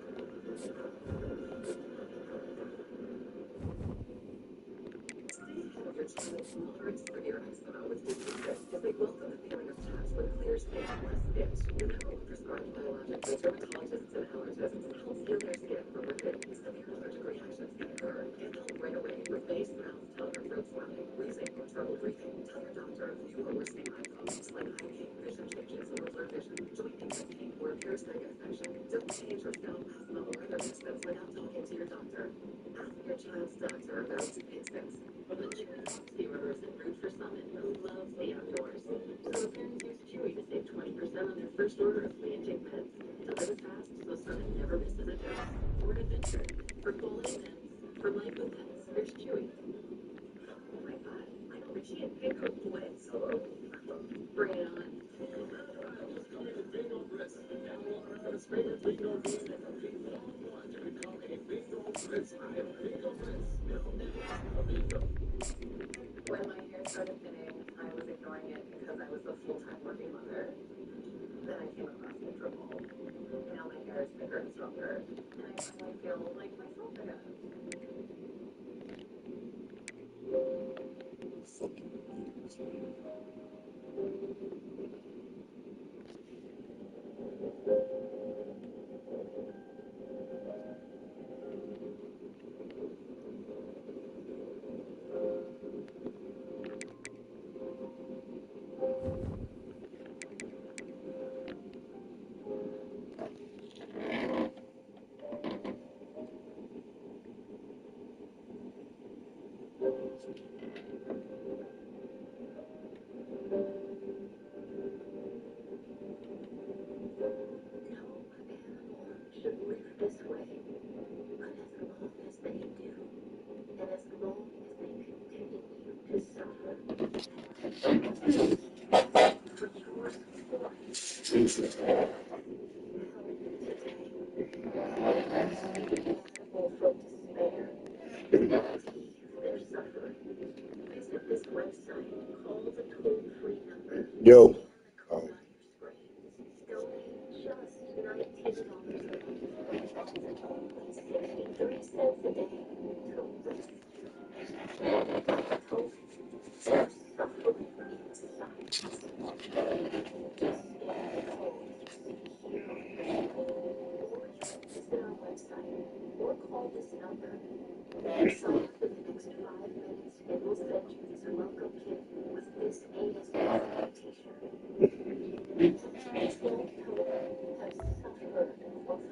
Tolerance for your ex-spouse was disrespect because they welcome the feeling of touch with clear skin and less itch. You know, prescribed biologics by dermatologists and allergists help heal their skin from within. Severe allergic reactions can occur. Get help right away with face, mouth, tongue, or throat swelling, wheezing, or trouble breathing. Tell your doctor if you are risking eye problems like eye pain, vision changes, or blurred vision, joint pain, or a parasitic infection. Don't change your scalp asthma or other symptoms without talking to your doctor. Ask your child's doctor about instance. The liquid steamers and root for Summit, who loves the outdoors. So parents use Chewy to save 20% on their first order of flea and tick meds. Deliver fast so Summit never misses a dose. For an adventure, for quality pets, for life with pets, there's Chewy. Oh my god, Michael Ritchie and Pico went solo. Bring it on. When my hair started thinning, I was ignoring it because I was a full-time working mother. Then I came across the triple. Now my hair is bigger and stronger, and I finally feel like myself again. Should live this way, but as long as they do, and as long as they continue to suffer, for your support, help today, animal from despair, relieve their suffering. Visit this website, call the toll-free number, Yo. scan the code on your screens, donate just $19 a month. That's only 63 cents a day to rescue. Hope their suffering in silence. Just scan the code you see here on your screen, or you can visit our website, or call this number. Sign up in the next 5 minutes, and we'll send you this welcome kit with this ASPCA t-shirt. People have suffered for far too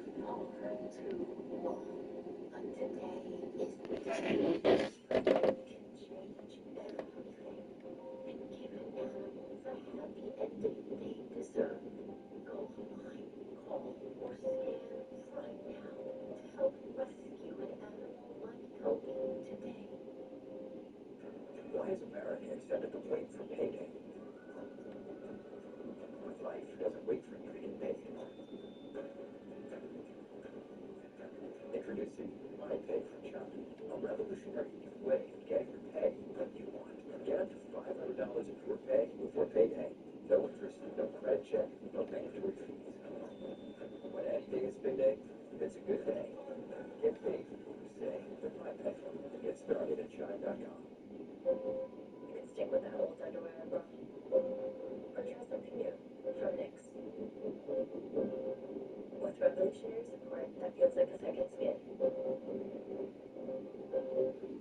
long, but today is the day that can change everything and give animals the happy ending they deserve. Go online, call, or scan right now to help rescue an animal like Toby today. Why has America extended the wait for payday? Life doesn't wait for you to get paid. Introducing My Pay for Child, a revolutionary new way of getting your pay when you want. Get up to $500 of your pay before payday. No interest, no credit check, no mandatory fees. When any day is payday, it's a good day. Get paid for what you say with My Pay. Get started at Chime.com. You can stick with that old underwear, bro. Or try something new from NYX. With revolutionary support that feels like a second skin.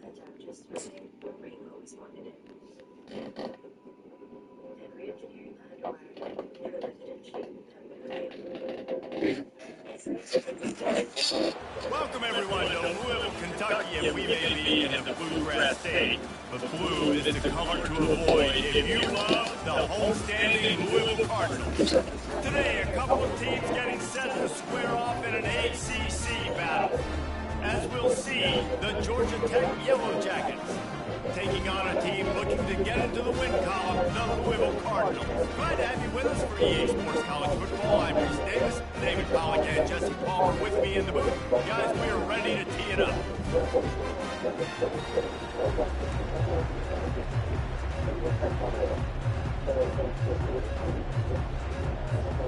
A job just right where Rain always wanted it. And re-engineering the underwear for lifted and shaped Welcome everyone to Louisville, Kentucky, and we may be in the bluegrass state, but blue is the color to avoid if you love the homestanding Louisville Cardinals. Today, a couple of teams getting set to square off in an ACC battle. As we'll see, the Georgia Tech Yellow Jackets taking on a team looking to get into the win column, the Louisville Cardinals. Glad to have you with us for EA Sports College Football. I'm Reese Davis, David Pollack, and Jesse Palmer with me in the booth. Guys, we are ready to tee it up.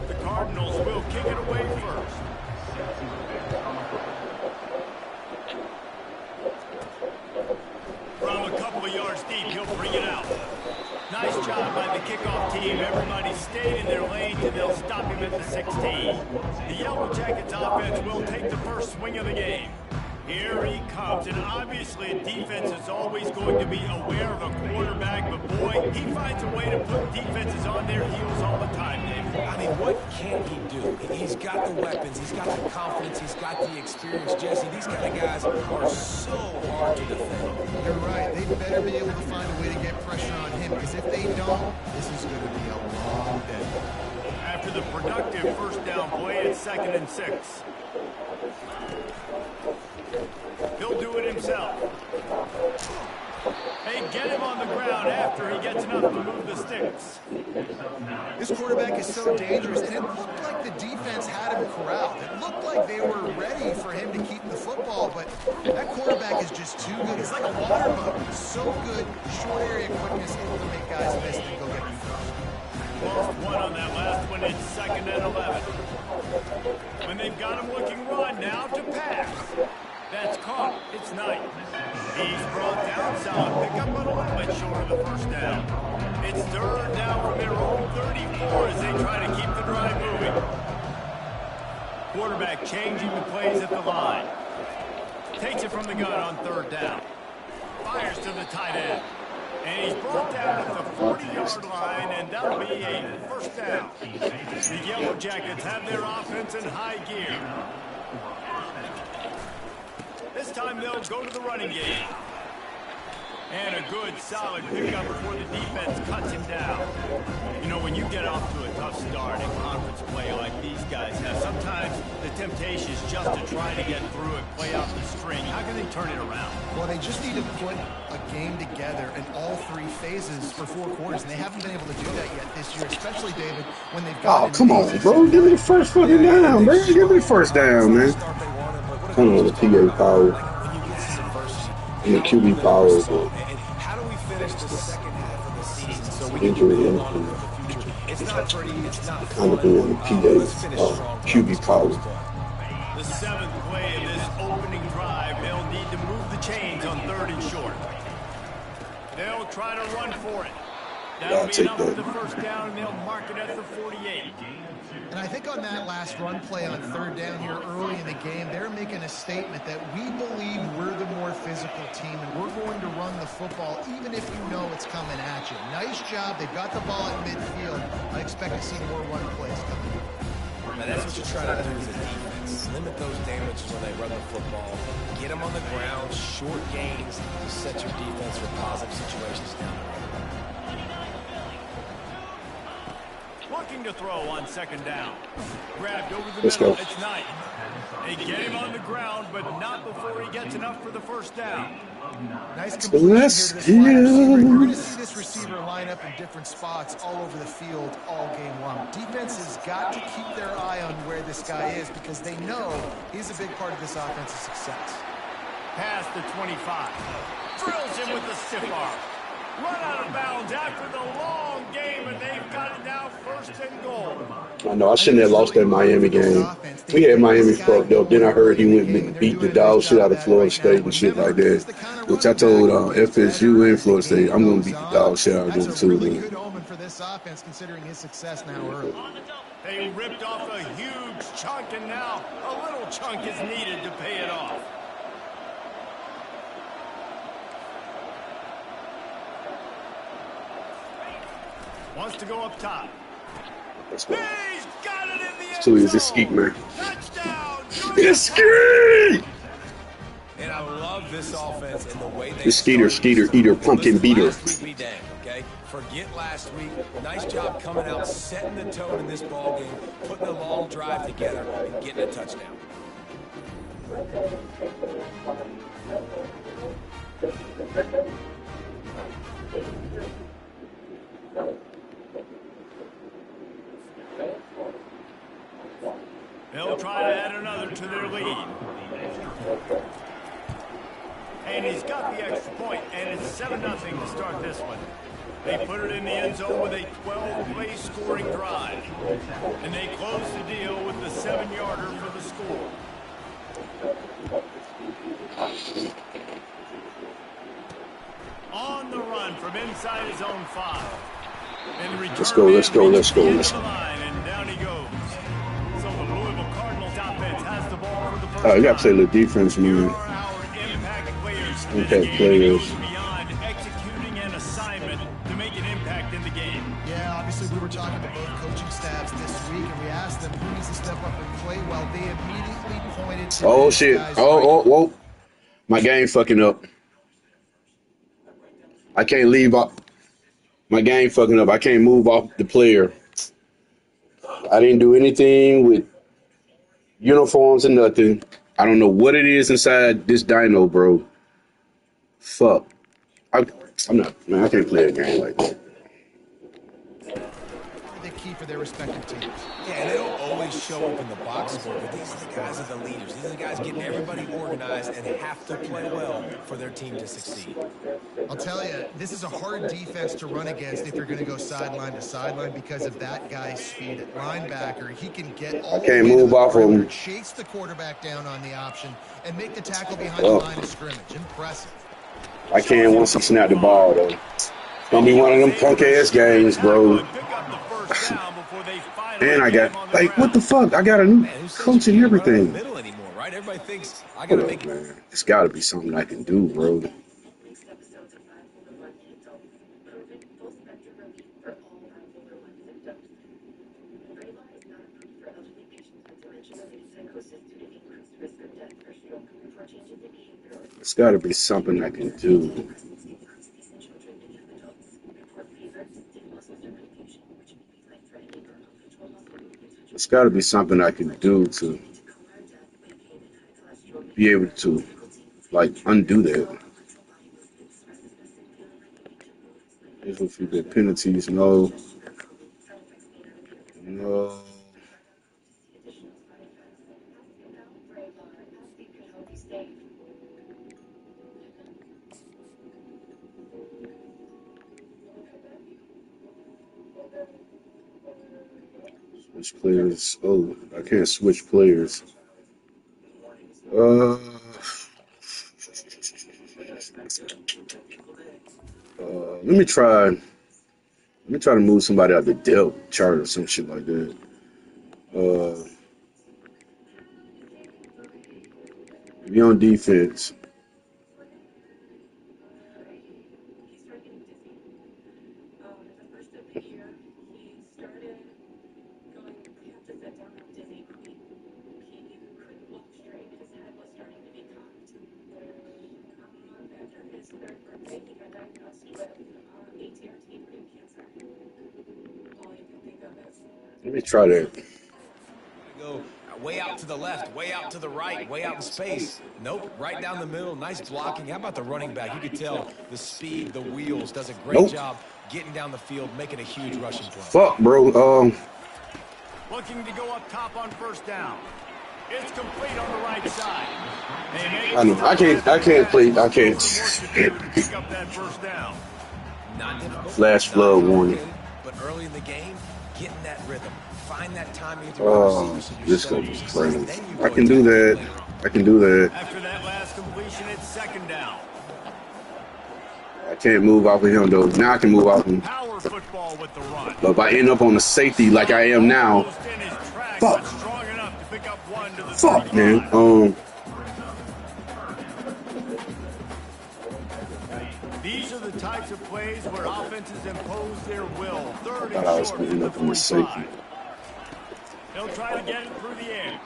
The Cardinals will kick it away first. From a couple of yards deep, he'll bring it out. Nice job by the kickoff team. Everybody stayed in their lane and they'll stop him at the 16. The Yellow Jackets offense will take the first swing of the game. Here he comes, and obviously a defense is always going to be aware of a quarterback, but boy, he finds a way to put defenses on their heels all the time, Dave. I mean, what can he do? He's got the weapons, he's got the confidence, he's got the experience. Jesse, these kind of guys are so hard to defend. You're right. They better be able to find a way to get pressure on him, because if they don't, this is going to be a long day. After the productive first down play, it's 2nd and 6. He'll do it himself. They get him on the ground after he gets enough to move the sticks. This quarterback is so dangerous, and it looked like the defense had him corralled. It looked like they were ready for him to keep the football, but that quarterback is just too good. He's like a water boat. He's so good, short area quickness, able to make guys miss and go get you first. Lost one on that last one. It's 2nd and 11. When they've got him looking run, now to pass. That's caught. It's Knight. He's brought down. Solid pickup, but a little bit short of the first down. It's 3rd down from their own 34 as they try to keep the drive moving. Quarterback changing the plays at the line. Takes it from the gun on 3rd down. Fires to the tight end. And he's brought down at the 40-yard line, and that'll be a 1st down. The Yellow Jackets have their offense in high gear. This time they'll go to the running game. And a good, solid pickup before the defense cuts him down. You know, when you get off to a tough start in conference play like these guys have, sometimes the temptation is just to try to get through it, play out the string. How can they turn it around? Well, they just need to put a game together in all 3 phases for 4 quarters, and they haven't been able to do that yet this year, especially, David, when they've got... Oh, come on, bro. Give me the first fucking down, man. Give me the first down, man. Come on, the PA power. And the QB power. How do we finish the second half of the season so we can build on it for the future? It's not pretty, it's not fun. I'm doing the PA QB power. The 7th play of this opening drive, they'll need to move the chains on 3rd and short. They'll try to run for it. That'll be enough for the 1st down, and they'll mark it at the 48. And I think on that last run play on 3rd down here early in the game, they're making a statement that we believe we're the more physical team and we're going to run the football even if you know it's coming at you. Nice job. They've got the ball at midfield. I expect to see more run plays coming. And that's what you try to do as a defense. Limit those damages when they run the football. Get them on the ground, short gains to set your defense for positive situations down the road. Looking to throw on 2nd down. Grabbed over the Let's middle. go. It's Knight. They get him on the ground, but not before he gets enough for the 1st down. Nice completion here to this wide receiver. You're going to see this receiver line up in different spots all over the field all game long. Defense has got to keep their eye on where this guy is because they know he's a big part of this offense's success. Past the 25. Drills him with the stiff arm. Run out of bounds after the long game, and they've got it now 1st and goal. I know I shouldn't have lost that Miami game. We had Miami fucked up. Then I heard he went and beat the dog shit out of Florida State and shit like that. Which I told FSU and Florida State, I'm going to beat the dog shit out of them too. Really good omen for this offense considering his success now early. They ripped off a huge chunk, and now a little chunk is needed to pay it off. Wants to go up top. Let's go. He's got it in the end So he's a zone. skeet, man. Touchdown. It's skeet! And I love this offense and the way they The skeeter, eater, pumpkin beater. Last week be dang, okay? Forget last week. Nice job coming out, setting the tone in this ball game, putting a long drive together, and getting a touchdown. They'll try to add another to their lead. And he's got the extra point, and it's 7-0 to start this one. They put it in the end zone with a 12-play scoring drive. And they close the deal with the 7-yarder for the score. On the run from inside his own 5. And the Let's go. And down he goes. So the Louisville Cardinals offense has the ball for the first You got to play the defense, Here man. are our impact players. Impact players. Goes beyond executing an assignment to make an impact in the game. Yeah, obviously we were talking to both coaching staffs this week, and we asked them who needs to step up and play well. They immediately pointed to Oh, these shit. guys Whoa. My game fucking up. I can't leave off. My game fucking up. I can't move off the player. I didn't do anything with uniforms or nothing. I don't know what it is inside this dyno, bro. Fuck. I'm not, man, I can't play a game like that. the key for their respective teams. Yeah, and they don't always show up in the box score, but these are the guys that are the leaders. These are the guys getting everybody organized and have to play well for their team to succeed. I'll tell you, this is a hard defense to run against if you're going to go sideline to sideline because of that guy's speed at linebacker. He can get all the way can't to move the off of perimeter, him. chase the quarterback down on the option, and make the tackle behind the line of scrimmage. Impressive. I can't once he snap the ball, though. It's going to be one of them punk-ass games, bro. And I got, like, what the fuck? I got a new coach and everything. Middle anymore, right? Everybody thinks I Hold gotta up, make man. It's got to be something I can do, bro. It's got to be something I can do. It's got to be something I can do to be able to, like, undo that. There's a few good penalties. No. No. Switch players. Oh, I can't switch players. Let me try. Let me try to move somebody out the depth chart or some shit like that. Be on defense. Let me try that. go way out to the left, way out to the right, way out in space. Nope, right down the middle. Nice blocking. How about the running back? You could tell the speed, the wheels, does a great job getting down the field, making a huge rushing play. Fuck, bro. Looking to go up top on first down. It's complete on the right side. I know. I can't play. I can't. Pick up that first down. Not difficult. Flash flood warning. But early in the game, getting that rhythm. Find that timing at the This gonna be crazy. I can do that. I can do that. After that last completion, it's second down. I can't move off of him though. Now I can move off him. Power football with the run. But if I end up on the safety like I am now, fuck. Strong enough to pick up one to the Fuck, man. These are the types of plays where offenses impose their will. Third I was and short. putting up on the safety. They'll try to get it through the air.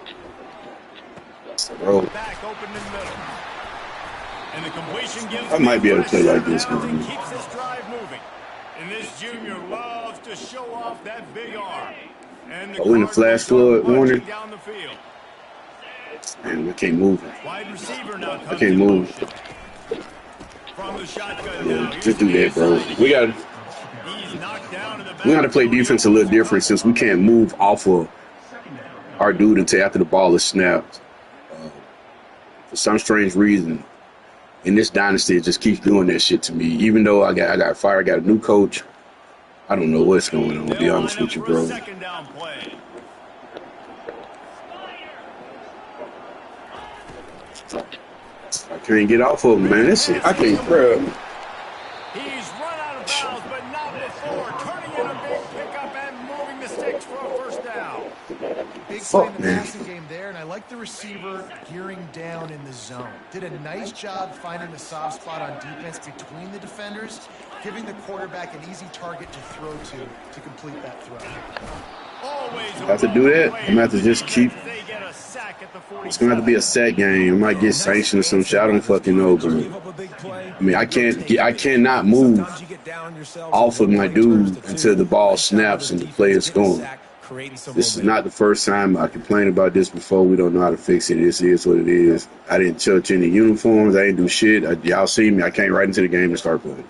Bro. Back open in the middle. And the completion gives I might be able to play like this, man. Keeps this drive moving. And this junior loves to show off that big arm. And the in the flash flood warning. down the field. Man, I can't move. Wide receiver now I can't move. From the shotgun Yeah, now. just do that, bro. We gotta play defense a little different since we can't move off of our dude until after the ball is snapped. For some strange reason, in this dynasty, it just keeps doing that shit to me. Even though I got fired, got a new coach. I don't know what's going on, to be honest with you, bro. I can't get off of him, man. This shit, I can't grab. He's run out of bounds, but not before. Turning in a big pickup and moving the sticks for a first down. Big play in the passing game there, and I like the receiver gearing down in the zone. Did a nice job finding the soft spot on defense between the defenders, giving the quarterback an easy target to throw to complete that throw. I have to do that. I'm gonna have to just keep. It's gonna have to be a sack game. I might get sanctioned or some shit. I don't fucking know, but I mean, I cannot move off of my dude until the ball snaps and the play is going. This is not the first time I complained about this before. We don't know how to fix it. This is what it is. I didn't touch any uniforms. I didn't do shit. Y'all see me. I came right into the game and start playing.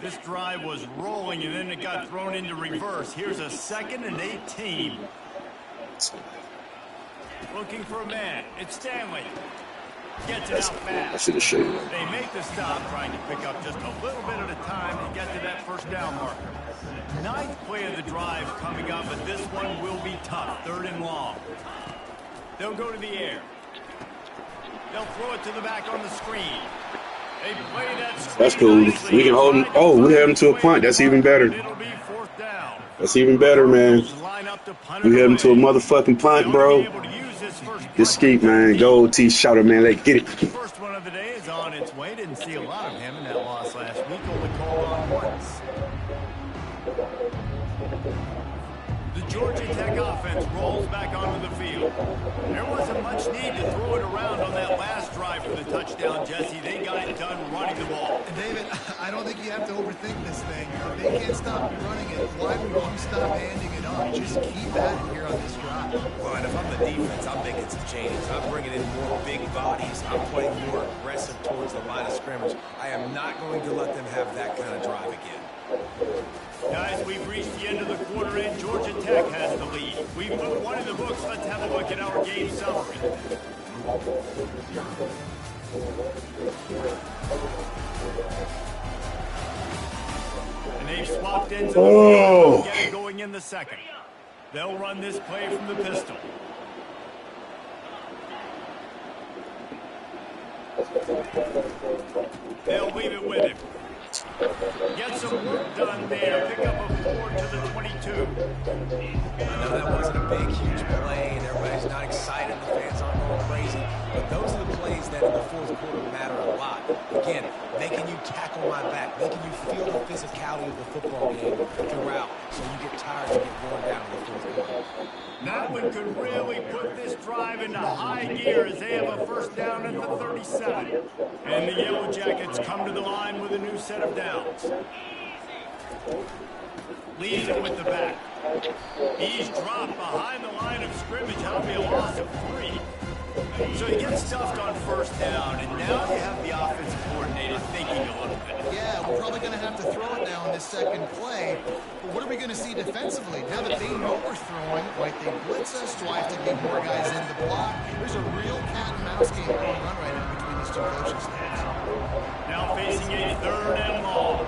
This drive was rolling, and then it got thrown into reverse. Here's a 2nd and 18. Looking for a man. It's Stanley. Gets it out fast. I should have showed you. They make the stop, trying to pick up just a little bit at a time to get to that first down marker. 9th play of the drive coming up, but this one will be tough. 3rd and long. They'll go to the air. They'll throw it to the back on the screen. They play that screen. That's cool. Nicely. We can hold him. Oh, we have him to a punt. That's even better. It'll be 4th down. That's even better, man. We have him to a motherfucking punt, bro. This skeet, man. Gold T shouter, man. Let's get it. First one of the day is on its way. Didn't see a lot of him in that loss last week. Only called on once. The Georgia Tech offense rolls back onto the field. There wasn't much need to throw it around on that last drive for the touchdown, Jesse. They got it done running the ball. And David, I don't think you have to overthink this thing. If they can't stop you running it, why would you stop handing it off? Just keep at it here on this drive. Well, and if I'm the defense, I'm making some changes. I'm bringing in more big bodies. I'm playing more aggressive towards the line of scrimmage. I am not going to let them have that kind of drive again. Guys, we've reached the end of the quarter, and Georgia Tech has the lead. We've put one in the books. Let's have a look at our game summary. And they've swapped ends of the field. Get it going in the 2nd. They'll run this play from the pistol. They'll leave it with him. Get some work done there. Pick up a 4 to the 22. I know that wasn't a big, huge play, and everybody's not excited. The fans aren't going crazy. But those are the plays that in the 4th quarter matter a lot. Again, making you tackle my back, making you feel the physicality of the football game throughout, so you get tired and get worn down in the 4th quarter. That one could really put this drive into high gear as they have a first down at the 37. And the Yellow Jackets come to the line with a new set of downs. Leaves it with the back. He's dropped behind the line of scrimmage. That'll be a loss of 3. So he gets stuffed on first down, and now you have the offensive coordinator thinking a little bit. Yeah, we're probably going to have to throw it now in this 2nd play. But what are we going to see defensively? Now that they know we're throwing, might they blitz us? Do I have to get more guys in the block? There's a real cat and mouse game going on right now between these two coaching staffs. Now facing a 3rd and long.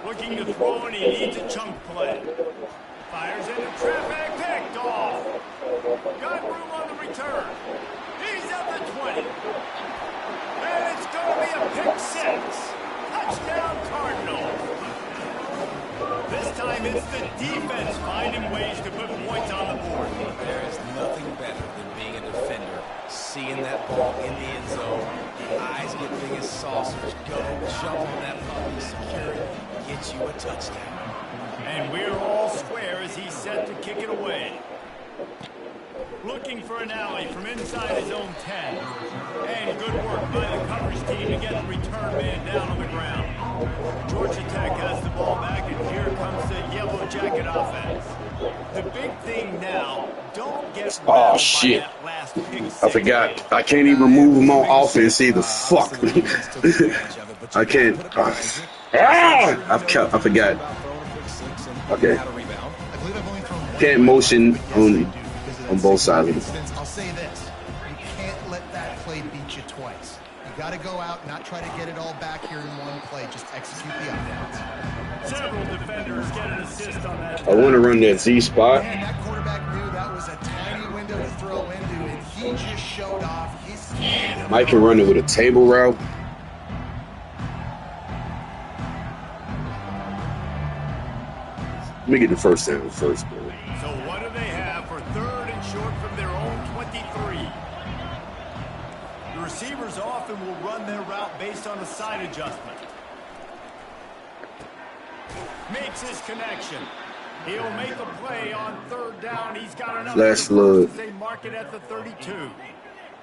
Looking to throw, and he needs a chunk play. Fires into traffic, picked off. Got room on the return. He's at the 20. And it's going to be a pick 6. Touchdown Cardinals. This time it's the defense finding ways to put points on the board. There is nothing better than being a defender. Seeing that ball in the end zone. Eyes get big as saucers. Go jump on that puppy, secure it, get you a touchdown. And we're all square as he's set to kick it away. Looking for an alley from inside his own 10. And good work by the coverage team to get the return man down on the ground. Georgia Tech has the ball back, and here comes the Yellow Jacket offense. The big thing now, don't get Oh, shit. by that last pick 6. I forgot. I can't even remove him on offense either. Fuck. I can't. I forgot. Okay. Can't motion on both sides of it. I'll say this. You can't let that play beat you twice. You got to go out and not try to get it all back here in one play. Just execute the offense. Several defenders get an assist on that. I want to run that Z spot. And that quarterback knew that was a tiny window to throw into, and he just showed off his skill. Mike can run it with a table route. Let me get the first down first, bro. So what do they have for 3rd and short from their own 23? The receivers often will run their route based on a side adjustment. Makes his connection. He'll make a play on 3rd down. He's got enough Last look. to mark it at the 32.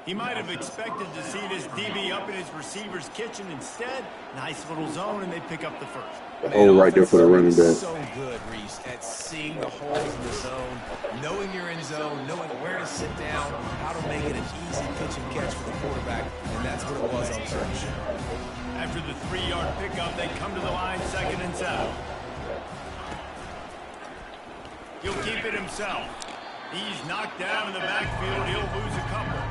He might have expected to see this DB up in his receiver's kitchen. Instead, nice little zone, and they pick up the first. Oh, right there for the running back. So good, Reese, at seeing the holes in the zone, knowing you're in zone, knowing where to sit down, how to make it an easy pitch and catch for the quarterback, and that's what it was on Sunday. After the 3-yard pickup. They come to the line, 2nd and 7. He'll keep it himself. He's knocked down in the backfield. He'll lose a couple.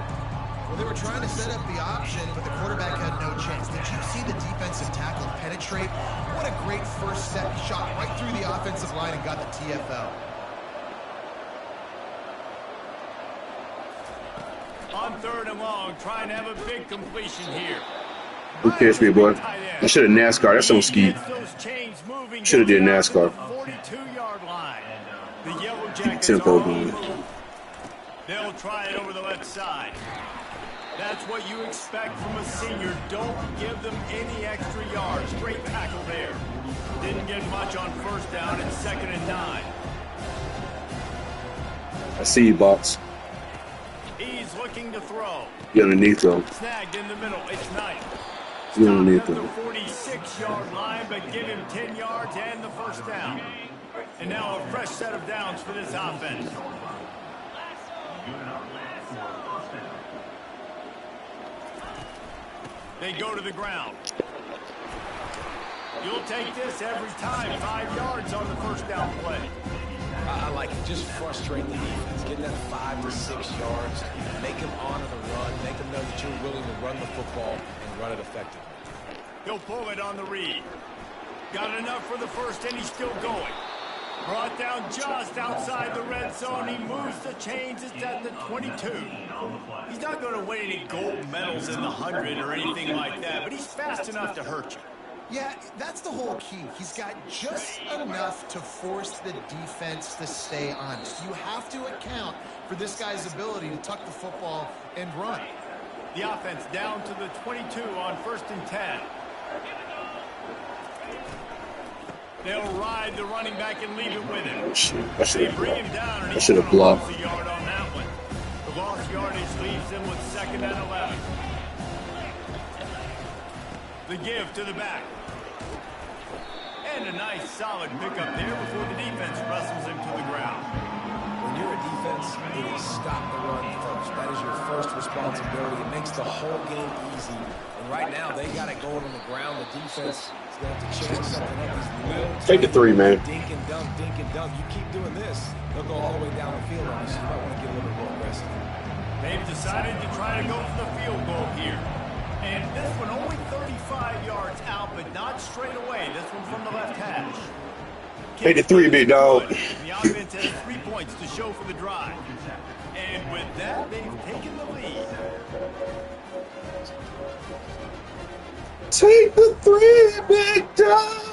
Well, they were trying to set up the option, but the quarterback had no chance. Did you see the defensive tackle penetrate? What a great first step. He shot right through the offensive line and got the TFL. On 3rd and long, trying to have a big completion here. Good catch, me, boy. I should have NASCAR. That's on ski. Should have did NASCAR. 42-yard line. The Yellow Jackets Tempo, are on the man. move. They'll try it over the left side. That's what you expect from a senior. Don't give them any extra yards. Great tackle there. Didn't get much on 1st down and 2nd and 9. I see you, Box. He's looking to throw. Get underneath, though. Snagged in the middle. It's Knight. Get underneath, Stopped though. at the 46-yard line, but give him 10 yards and the 1st down. And now a fresh set of downs for this offense. They go to the ground. You'll take this every time. 5 yards on the 1st down play. I like it. Just frustrate the defense. Get that 5 to 6 yards. Make them honor the run. Make them know that you're willing to run the football and run it effectively. He'll pull it on the read. Got enough for the 1st, and he's still going. Brought down just outside the red zone. He moves the chains. It's at the 22. He's not going to win any gold medals in the 100 or anything like that, but he's fast enough to hurt you. Yeah, that's the whole key. He's got just enough to force the defense to stay honest. You have to account for this guy's ability to tuck the football and run. The offense down to the 22 on 1st and 10. They'll ride the running back and leave it with him. They bring him down, and he's going to lose a yard on that one. The lost yardage leaves them with 2nd and 11. The give to the back. And a nice solid pickup there before the defense wrestles him to the ground. When you're a defense, it is stop the run first. That is your first responsibility. It makes the whole game easy. And right now, they got it going on the ground. The defense is going to have to change something up. Take the 3, man. Dink and dunk, dink and dunk. You keep doing this, they'll go all the way down the field on you, so you might want to get a little bit more aggressive. They've decided to try to go for the field goal here. And this one only 35 yards out, but not straight away. This one from the left hash. Take the 3, big dog. The offense has 3 points to show for the drive. And with that, they've taken the lead. Take the 3, big dog.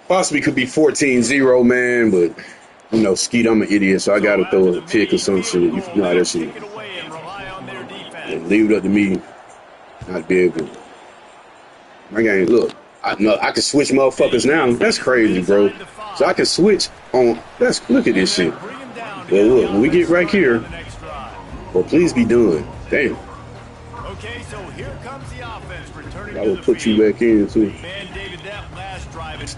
Possibly could be 14-0, man, but you know, Skeet, I'm an idiot, so I gotta throw a pick or some shit. You know how that shit. And leave it up to me not to be able. My game, look, I know I can switch motherfuckers now. That's crazy, bro. So I can switch on. Look at this shit. Well, look, when we get right here, well, please be done. Damn. Okay, so here comes the offense returning. I will put you back in too.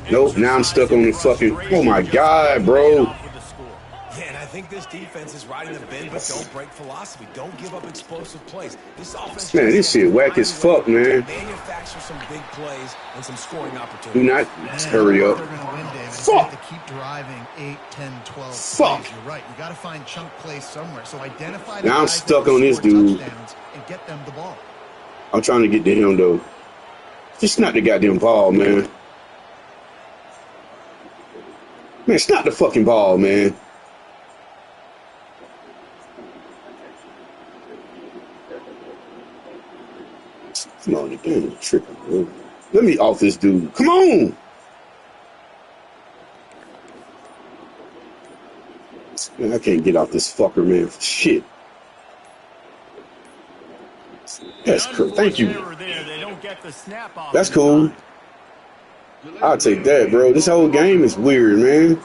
Nope, now I'm stuck on the fucking. Oh my god, bro. Yeah, and I think this defense is riding the bend, but don't break philosophy. Don't give up explosive plays. This offense, man, this shit whack as fuck, man. Manufacture some big plays and some scoring opportunities. Do not hurry up. They're going to win, David. Fuck. You have to keep driving 8, 10, 12 Fuck. plays. You're right. You got to find chunk plays somewhere. So identify. Now I'm stuck on this dude. And get them the ball. I'm trying to get to him though. Just not the goddamn ball, man. Man, it's not the fucking ball, man. Come on, damn tripping, bro. Let me off this dude. Come on. Man, I can't get off this fucker, man. Shit. That's cool. Thank you. That's cool. I'll take that, bro. This whole game is weird, man.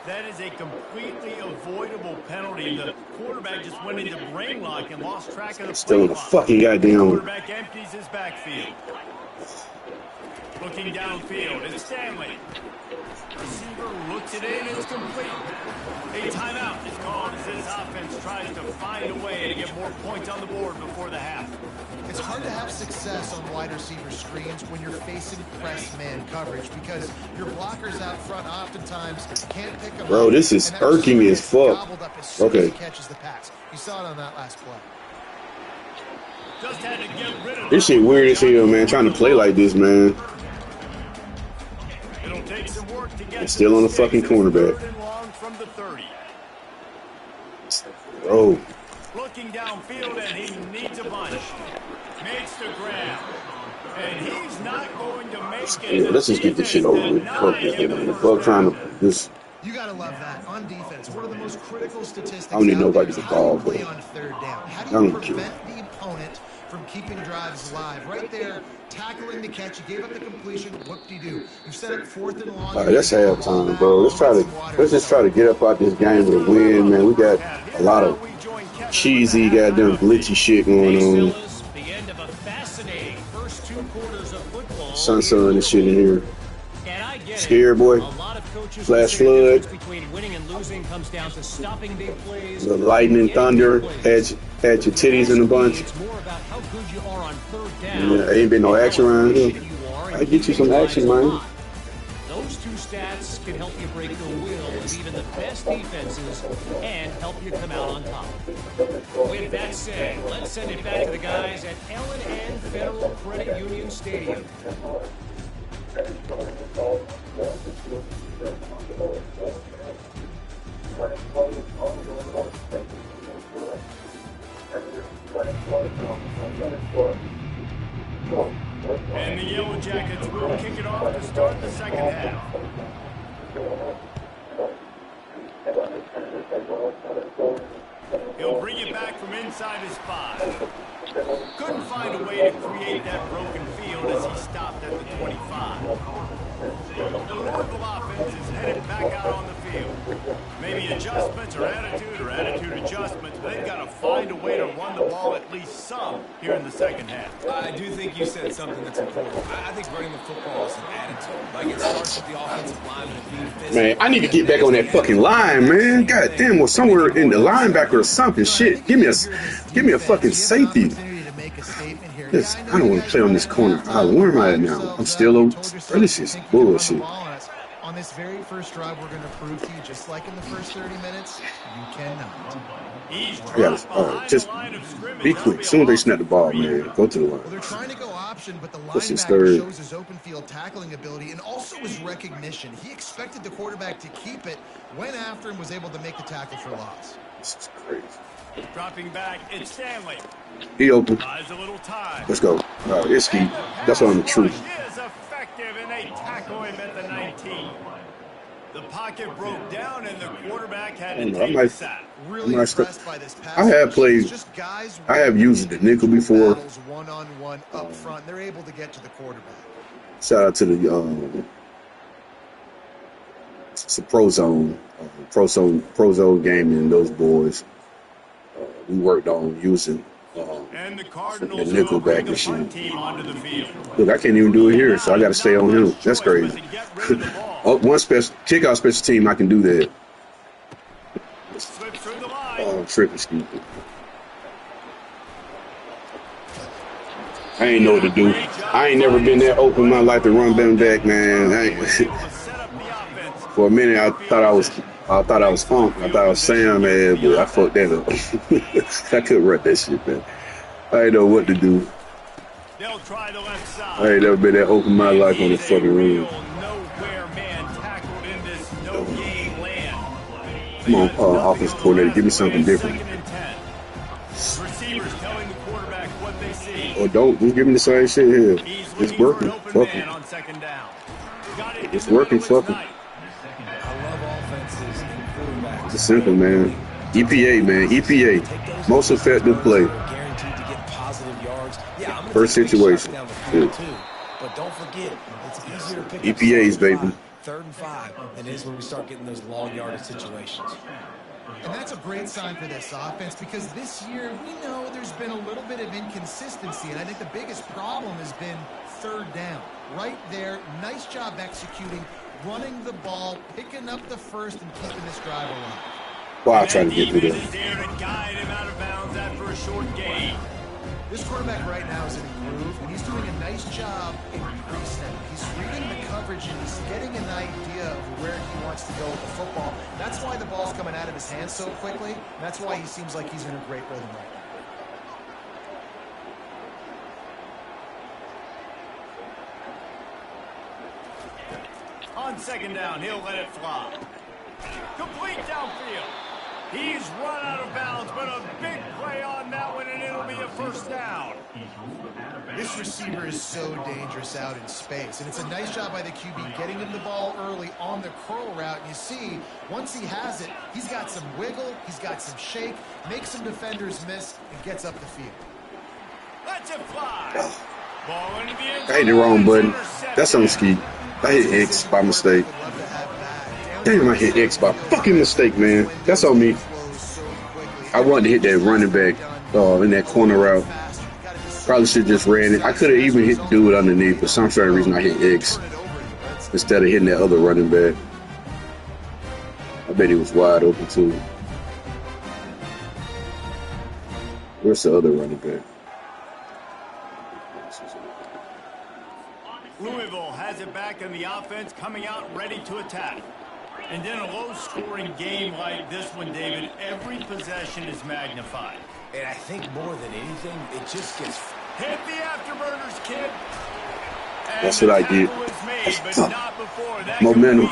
That is a completely avoidable penalty. The quarterback just went into brain lock and lost track of the Still in the fucking goddamn. Quarterback empties his backfield. Looking downfield, it's Stanley. Receiver looks it in, it's complete. A timeout is called as this offense tries to find a way to get more points on the board before the half. It's hard to have success on wide receiver screens when you're facing press man coverage because your blockers out front oftentimes can't pick them up. Bro, this is irking as fuck. Okay. Catches the pass. You saw it on that last play. Just had to get rid of This shit weird as hell, man. Trying to play like this, man. It'll take some work to get still on the fucking cornerback. From the 30. Bro. Looking downfield, and he needs a bunch. Makes the grab. And he's not going to make it. Yeah, let's just get this shit over with. Fuck this, man. Fuck trying to just. You got to love that. On defense, one of the most critical statistics. I don't need nobody to ball, play but on third down. How do you prevent the opponent from keeping drives alive? Right there, tackling the catch. You gave up the completion. Whoop-de-doo. You've set up 4th and long. All right, that's halftime, bro. Let's just try to get up out this game with a win, man. We got a lot of cheesy, goddamn glitchy shit going on. The end of a fascinating first 2 quarters of football. Sun and shit in here. And I get Scared boy. Flash flood. Between winning and losing comes down to stopping big plays. The lightning, thunder, had your titties in a bunch. It's more about how good you are on third down. Yeah, ain't been no action around here. I get you some action, man. Those 2 stats can help you break the will of even the best defenses and help you come out on top. With that said, let's send it back to the guys at L&N Federal Credit Union Stadium. And the Yellow Jackets will kick it off to start the second half. He'll bring it back from inside his 5. Couldn't find a way to create that broken field as he stopped at the 25. The Louisville offense is headed back out on the field. Maybe adjustments or attitude adjustments, but they've got to find a way to run the ball at least some here in the second half. I do think you said something that's important. I think running the football is an attitude. Like, it starts with the offensive line and being physical. Man, I need to get back on that fucking line, man. God damn, or somewhere in the linebacker or something. Shit, give me a fucking safety. Yes, I don't want to play on this corner. Where am I at now? I'm still over. This is bullshit. On this very first drive, we're going to prove to you, just like in the first 30 minutes, you cannot. Yeah, just be quick. As soon as they snap the ball, man, go to the line. Well, they're trying to go option, but the linebacker shows his open field tackling ability and also his recognition. He expected the quarterback to keep it, went after him, was able to make the tackle for loss. This is crazy. Dropping back, it's Stanley. He open. Buys a little time. Let's go. It's Ski. That's on the truth. Is effective, and they tackle him at the 19. The pocket broke down, and the quarterback had to take the sack. Really impressed by this pass. I have used the nickel before. One-on-one up front. They're able to get to the quarterback. Shout out to the it's a pro zone gaming and those boys. We worked on using the nickel back and shit. Look, I can't even do it here, so I got to stay on him. That's crazy. One kickoff special team, I can do that. Tripping stupid. I ain't know what to do. I ain't never been that open in my life to run them back, man. For a minute, I thought I was Funk. I thought I was Sam, man, but I fucked that up. I couldn't run that shit, man. I ain't know what to do. I ain't never been that open in my life on the fucking room. Come on, offensive coordinator, give me something different. Or don't, just give me the same shit here. It's working, fuck it. It's working, fuck it. It's simple, man. EPA, man. EPA. Most effective play. First situation. But don't forget, it's easier to pick EPAs, baby. 3rd and 5 than it is when we start getting those long yardage situations. And that's a great sign for this offense because this year we know there's been a little bit of inconsistency, and I think the biggest problem has been third down. Right there, nice job executing, running the ball, picking up the first, and keeping this drive alive. Well, I'll try to get through Is that. there to guide him out of bounds after a short gain. This quarterback right now is in a groove, and he's doing a nice job in pre-snap. He's reading the coverage, and he's getting an idea of where he wants to go with the football. That's why the ball's coming out of his hands so quickly, and that's why he seems like he's in a great rhythm right now. On second down, he'll let it fly. Complete downfield. He's run out of bounds, but a big play on that one, and it'll be a first down. This receiver is so dangerous out in space, and it's a nice job by the QB getting him the ball early on the curl route. And you see, once he has it, he's got some wiggle, he's got some shake, makes some defenders miss, and gets up the field. Let's it fly. Ball into the end I hit the wrong button. That's on ski. I hit X by mistake. Damn, I hit X by fucking mistake, man. That's on me. I wanted to hit that running back in that corner route. Probably should have just ran it. I could have even hit the dude underneath, but some certain reason I hit X instead of hitting that other running back. I bet he was wide open too. Where's the other running back? Louisville has it back in the offense, coming out ready to attack. And in a low-scoring game like this one, David, every possession is magnified. And I think more than anything, it just gets... Hit the afterburners, kid. And that's what I did. Momentum.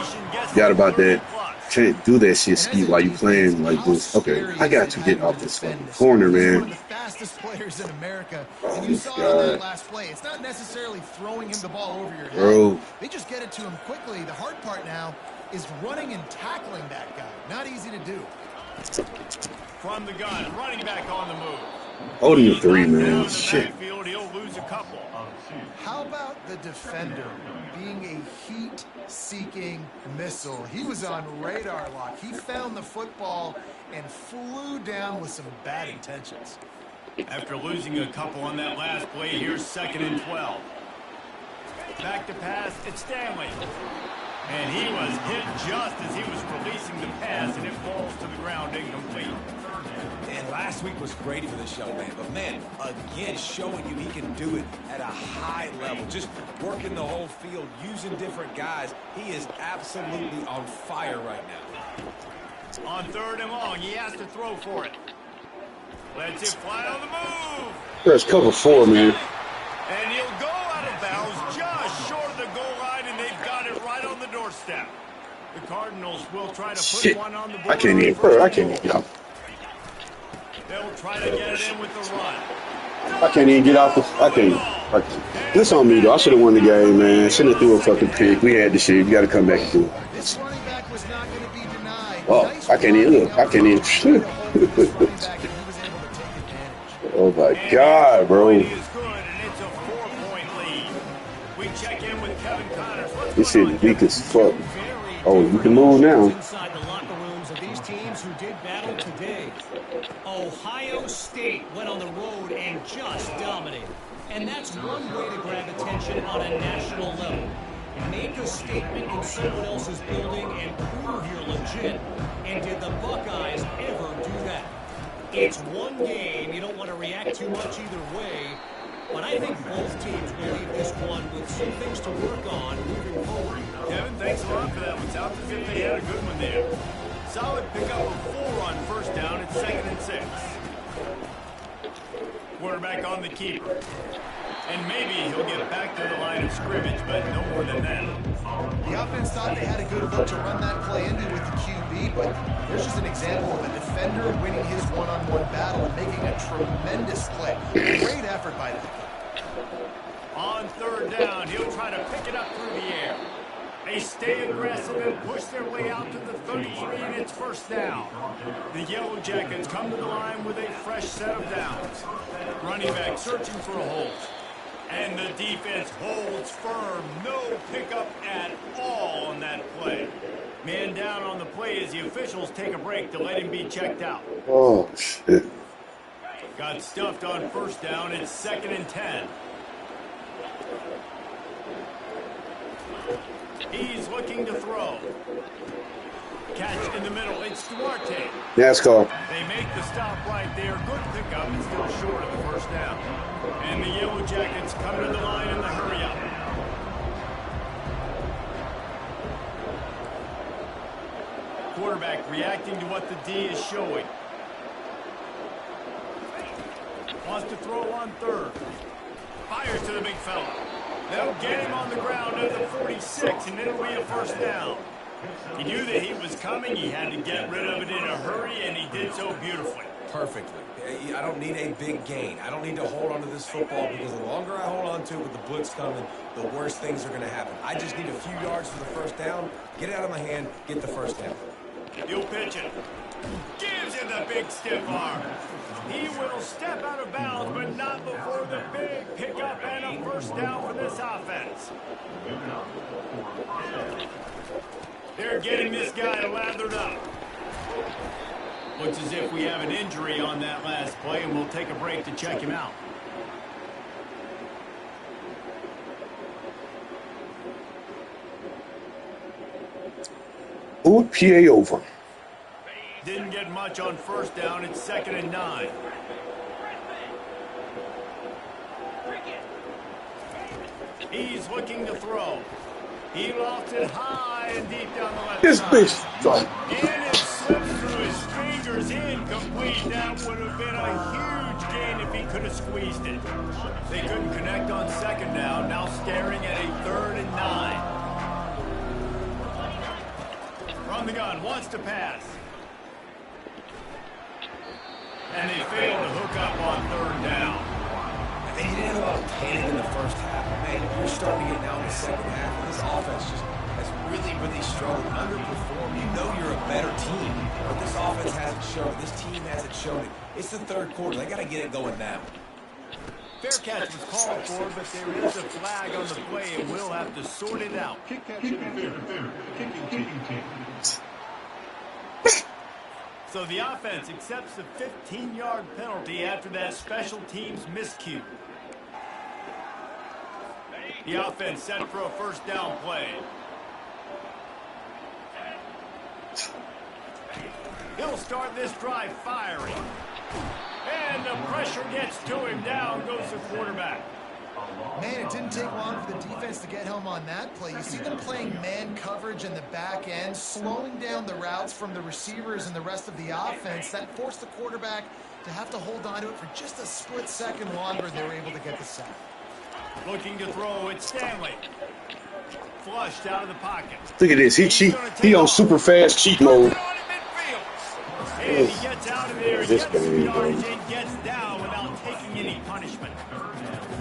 Forgot about that. Can't do that shit, Ski, while you playing like this. Okay, I got to get off this fucking corner, man. One of the fastest players in America. And you saw it on that last play. It's not necessarily throwing him the ball over your head. Bro. They just get it to him quickly. The hard part now is running and tackling that guy. Not easy to do. From the gun, running back on the move. Holding the 3, man. Shit. He'll lose a couple. How about the defender being a heat-seeking missile? He was on radar lock. He found the football and flew down with some bad intentions. After losing a couple on that last play, here's 2nd and 12. Back to pass, it's Stanley. And he was hit just as he was releasing the pass, and it falls to the ground incomplete. And last week was great for this young man. But, man, again, showing you he can do it at a high level. Just working the whole field, using different guys. He is absolutely on fire right now. On 3rd and long, he has to throw for it. Lets it fly on the move. There's cover 4, man. And he'll go out of bounds just short of the goal line, and they've got it right on the doorstep. The Cardinals will try to put one on the board. I can't even get off. They'll try to get it in with the run. I can't even get off the. This on me though. I should have won the game, man. Shouldn't have threw a fucking pick. We had the shit. You got to come back and do it. This running back was not going to be denied. Oh, I can't even look. I can't even. Oh my God, bro. This shit weak as fuck. Oh, you can move now. Inside the locker rooms of these teams who did battle today. Ohio State went on the road and just dominated. And that's one way to grab attention on a national level. Make a statement in someone else's building and prove you're legit. And did the Buckeyes ever do that? It's one game. You don't want to react too much either way. But I think both teams will leave this one with some things to work on moving forward. Kevin, thanks a lot for that one. Sounds as if they had a good one there. Solid pickup of 4 on 1st down. It's 2nd and 6. Quarterback on the keeper. And maybe he'll get back to the line of scrimmage, but no more than that. The offense thought they had a good look to run that play into with the QB, but there's just an example of a defender winning his one-on-one battle and making a tremendous play. Great effort by that guy. On 3rd down, he'll try to pick it up through the air. They stay aggressive and push their way out to the 33, and it's 1st down. The Yellow Jackets come to the line with a fresh set of downs. Running back searching for a hole. And the defense holds firm. No pickup at all on that play. Man down on the play as the officials take a break to let him be checked out. Oh, shit. Got stuffed on first down. It's 2nd and 10. He's looking to throw. Catch in the middle. It's Duarte. NASCAR. They make the stop right there. Good pickup and still short of the first down. And the Yellow Jackets come to the line in the hurry up. Quarterback reacting to what the D is showing. Wants to throw on third. Fires to the big fella. They'll get him on the ground at the 46, and it'll be a first down. He knew that he was coming. He had to get rid of it in a hurry, and he did so beautifully. Perfectly. I don't need a big gain. I don't need to hold on to this football because the longer I hold on to it with the blitz coming, the worse things are going to happen. I just need a few yards for the first down, get it out of my hand, get the first down. He'll pitch it. Gives him the big stiff arm. He will step out of bounds, but not before the big pickup and a first down for this offense. They're getting this guy lathered up. Looks as if we have an injury on that last play, and we'll take a break to check him out. Ooh, PA over. Didn't get much on first down. It's 2nd and 9. He's looking to throw. He lofts it high and deep down the left This side. bitch. And it slips through his fingers, incomplete. That would have been a huge gain if he could have squeezed it. They couldn't connect on 2nd down. Now staring at a 3rd and 9. From the gun, wants to pass. And they fail to hook up on 3rd down. And you didn't have a lot of panic in the first half. Man, you're starting to get now in the second half. And this offense just has really, really struggled, underperformed. You know you're a better team, but this offense hasn't shown it. This team hasn't shown it. It's the 3rd quarter. They got to get it going now. Fair catch was called for, but there is a flag on the play, and we'll have to sort it out. Kick catch interference. Kicking team. So the offense accepts the 15-yard penalty after that special teams miscue. The offense set for a first down play. He'll start this drive firing. And the pressure gets to him. Down goes the quarterback. Man, it didn't take long for the defense to get home on that play. You see them playing man coverage in the back end, slowing down the routes from the receivers and the rest of the offense. That forced the quarterback to have to hold on to it for just a split second longer, and they were able to get the sack. Looking to throw, it's Stanley. Flushed out of the pocket. Look at this. He on super fast cheat mode. And he gets out of there, gets some yardage, and gets down without taking any punishment.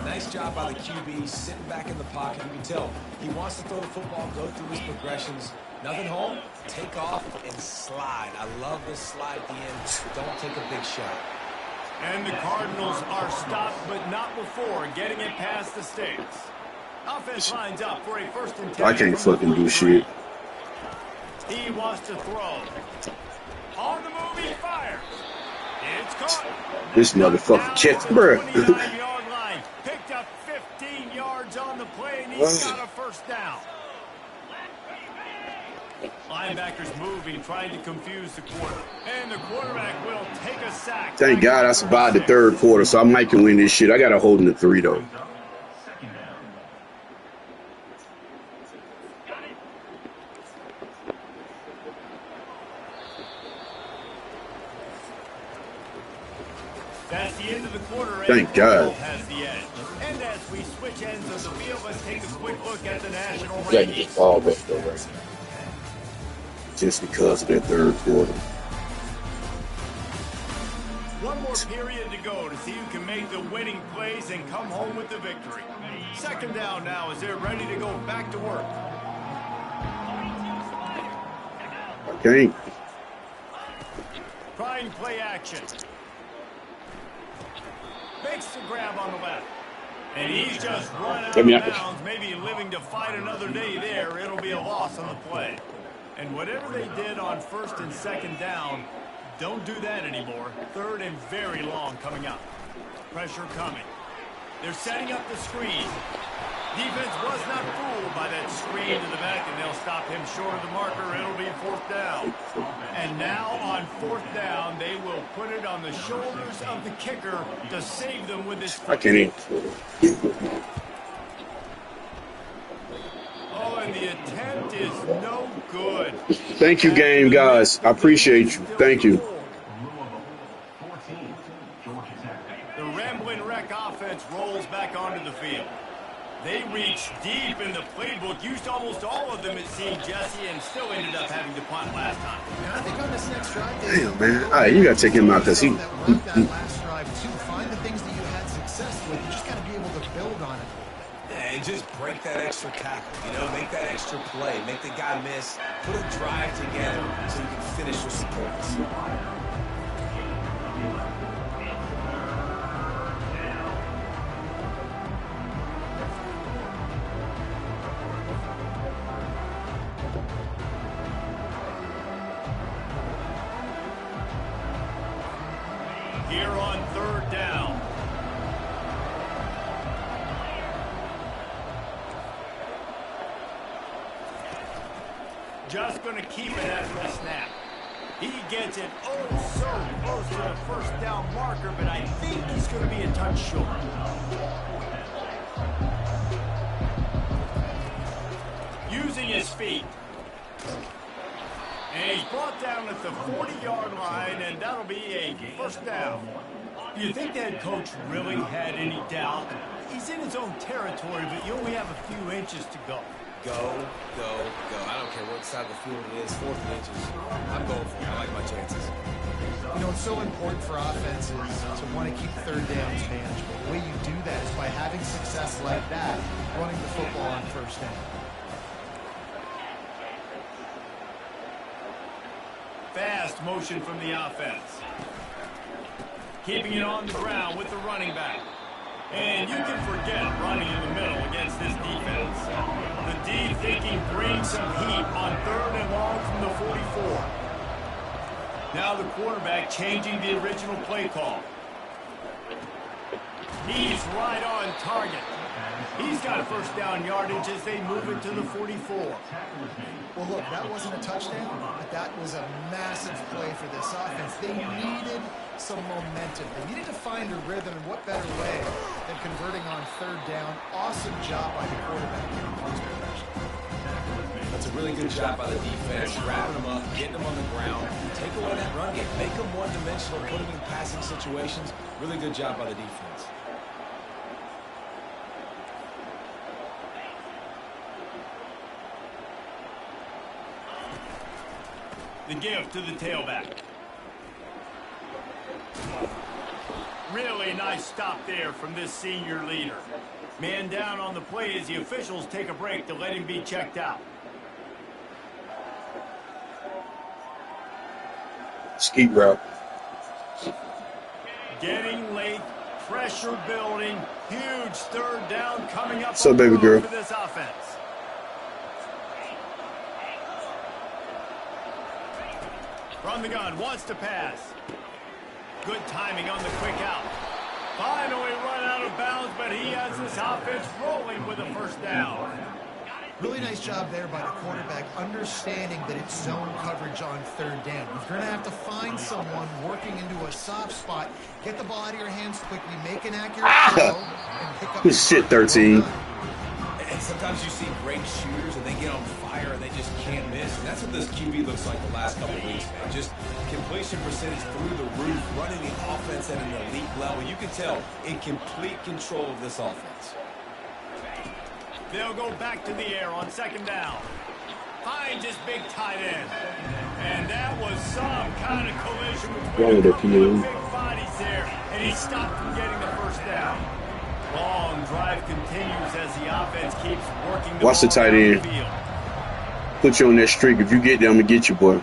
Nice job by the QB, sitting back in the pocket. You can tell he wants to throw the football, go through his progressions. Nothing home, take off and slide. I love this slide at the end. Don't take a big shot. And the Cardinals are stopped, but not before getting it past the stakes. Offense lines up for a 1st and 10. I can't fucking do shit. He wants to throw. On the move, he fires. It's caught. This motherfucker catch, bruh. 29-yard line. Picked up 15 yards on the play, and he's got a first down. Linebackers moving, trying to confuse the quarter. And the quarterback will take a sack. Thank God I survived the 3rd quarter, so I might can win this shit. I got to hold in the 3, though. That's the end of the quarter. Thank God. Has the edge. And as we switch ends of the field, let's take a quick look at the national Got to get rankings. the ball back, though, right? Just because of that 3rd quarter. One more period to go to see who can make the winning plays and come home with the victory. 2nd down now as they're ready to go back to work. Okay. Trying play action. Makes the grab on the left. And he's just run out of bounds, maybe living to fight another day there. It'll be a loss on the play. And whatever they did on 1st and 2nd down, don't do that anymore. 3rd and very long coming up. Pressure coming. They're setting up the screen. Defense was not fooled by that screen to the back, and they'll stop him short of the marker. It'll be 4th down. And now on 4th down, they will put it on the shoulders of the kicker to save them with this. I can't eat. Oh, and the attempt is no good. Thank you, game guys. I appreciate you. Thank you. The Rambling Wreck offense rolls back onto the field. They reached deep in the playbook, used almost all of them, it seemed, Jesse, and still ended up having to punt last time. And I think on this next drive, Damn, man. All right, you got to take him out because he. that last drive, too. Find the things that you had success with. You just got to be able to build on it. And just break that extra tackle, you know, make that extra play, make the guy miss, put a drive together so you can finish with some points. Here on 3rd down. Just going to keep it after the snap. He gets it oh so close to the 1st down marker, but I think he's going to be a touch short. Using his feet. And he's brought down at the 40-yard line, and that'll be a 1st down. Do you think the head coach really had any doubt? He's in his own territory, but you only have a few inches to go. Go, go, go. I don't care what side of the field it is, 4th and inches. I'm going for it. I like my chances. You know, it's so important for offenses to want to keep 3rd downs manageable. The way you do that is by having success like that, running the football on 1st down. Fast motion from the offense. Keeping it on the ground with the running back. And you can forget running in the middle against this defense. The D thinking bring some heat on 3rd and long from the 44. Now the quarterback changing the original play call. He's right on target. He's got a 1st down yardage as they move it to the 44. Well, look, that wasn't a touchdown, but that was a massive play for this offense. They needed some momentum. They needed to find a rhythm, and what better way than converting on 3rd down. Awesome job by the quarterback getting points progression. That's a really good job by the defense, wrapping them up, getting them on the ground, take away that run game, make them one-dimensional, put them in passing situations. Really good job by the defense. The give to the tailback. Really nice stop there from this senior leader. Man down on the play as the officials take a break to let him be checked out. Skeet route. Getting late, pressure building, huge 3rd down coming up. So, baby girl. For this offense. From the gun, wants to pass. Good timing on the quick out. Finally run out of bounds, but he has this offense rolling with a 1st down. Really nice job there by the quarterback, understanding that it's zone coverage on 3rd down. You're going to have to find someone working into a soft spot, get the ball out of your hands quickly, make an accurate throw, and pick up. Good shit, 13. And sometimes you see great shooters and they get on fire and they just can't miss. And that's what this QB looks like the last couple of weeks, man. Just completion percentage through the roof, running the offense at an elite level. You can tell in complete control of this offense. They'll go back to the air on 2nd down. Finds his big tight end. And that was some kind of collision between a couple of big bodies there. And he stopped from getting the 1st down. Long drive continues as the offense keeps working the Watch the tight end. Put you on that streak. If you get there, I'm going to get you, boy.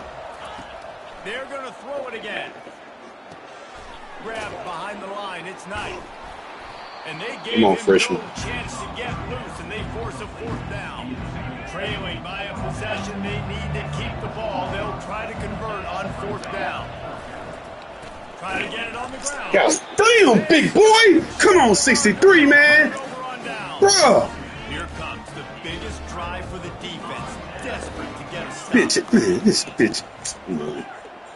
They're going to throw it again. Grab behind the line. It's Knight. And they gave him no chance to get loose, and they force a 4th down. trailing by a possession. They need to keep the ball. They'll try to convert on 4th down. Try to get it on the ground. God damn, big boy. Come on, 63, man. Bruh. Here comes the biggest drive for the defense. Desperate to get a stop. Bitch, man, this bitch.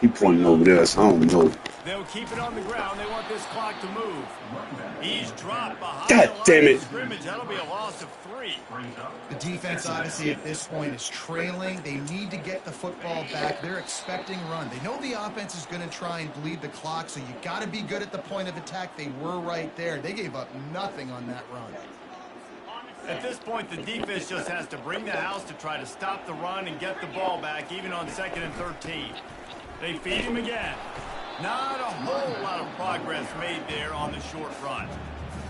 He pointing over there, so I don't know. They'll keep it on the ground. They want this clock to move. He's dropped behind God damn it. scrimmage. That'll be a loss of 3. The defense, obviously, at this point is trailing. They need to get the football back. They're expecting run. They know the offense is going to try and bleed the clock, so you got to be good at the point of attack. They were right there. They gave up nothing on that run. At this point, the defense just has to bring the house to try to stop the run and get the ball back, even on 2nd and 13. They feed him again. Not a whole lot of progress made there on the short run.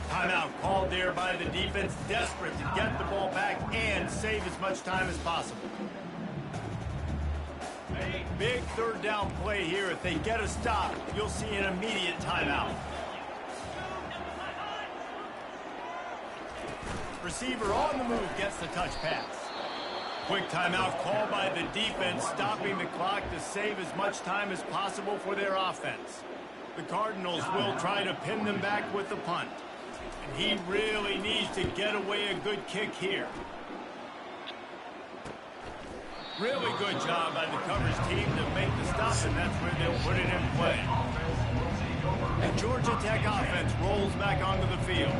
Timeout called there by the defense, desperate to get the ball back and save as much time as possible. Big 3rd down play here. If they get a stop, you'll see an immediate timeout. Receiver on the move gets the touch pass. Quick timeout called by the defense, stopping the clock to save as much time as possible for their offense. The Cardinals will try to pin them back with the punt. And he really needs to get away a good kick here. Really good job by the coverage team to make the stop, and that's where they'll put it in play. The Georgia Tech offense rolls back onto the field.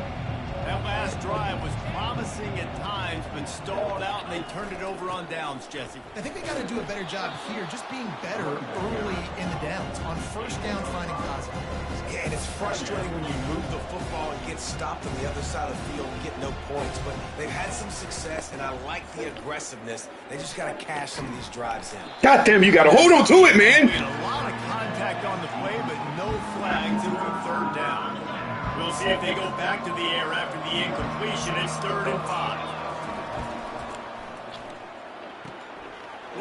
That last drive was promising at times, but stalled out, and they turned it over on downs, Jesse. I think they got to do a better job here, just being better early in the downs. On 1st down, finding positive. Yeah, and it's frustrating when you move the football and get stopped on the other side of the field and get no points. But they've had some success, and I like the aggressiveness. They just got to cash some of these drives in. God damn, you got to hold on to it, man. A lot of contact on the play, but no flags until 3rd down. We'll see if they go back to the air after the incompletion. It's 3rd and 5.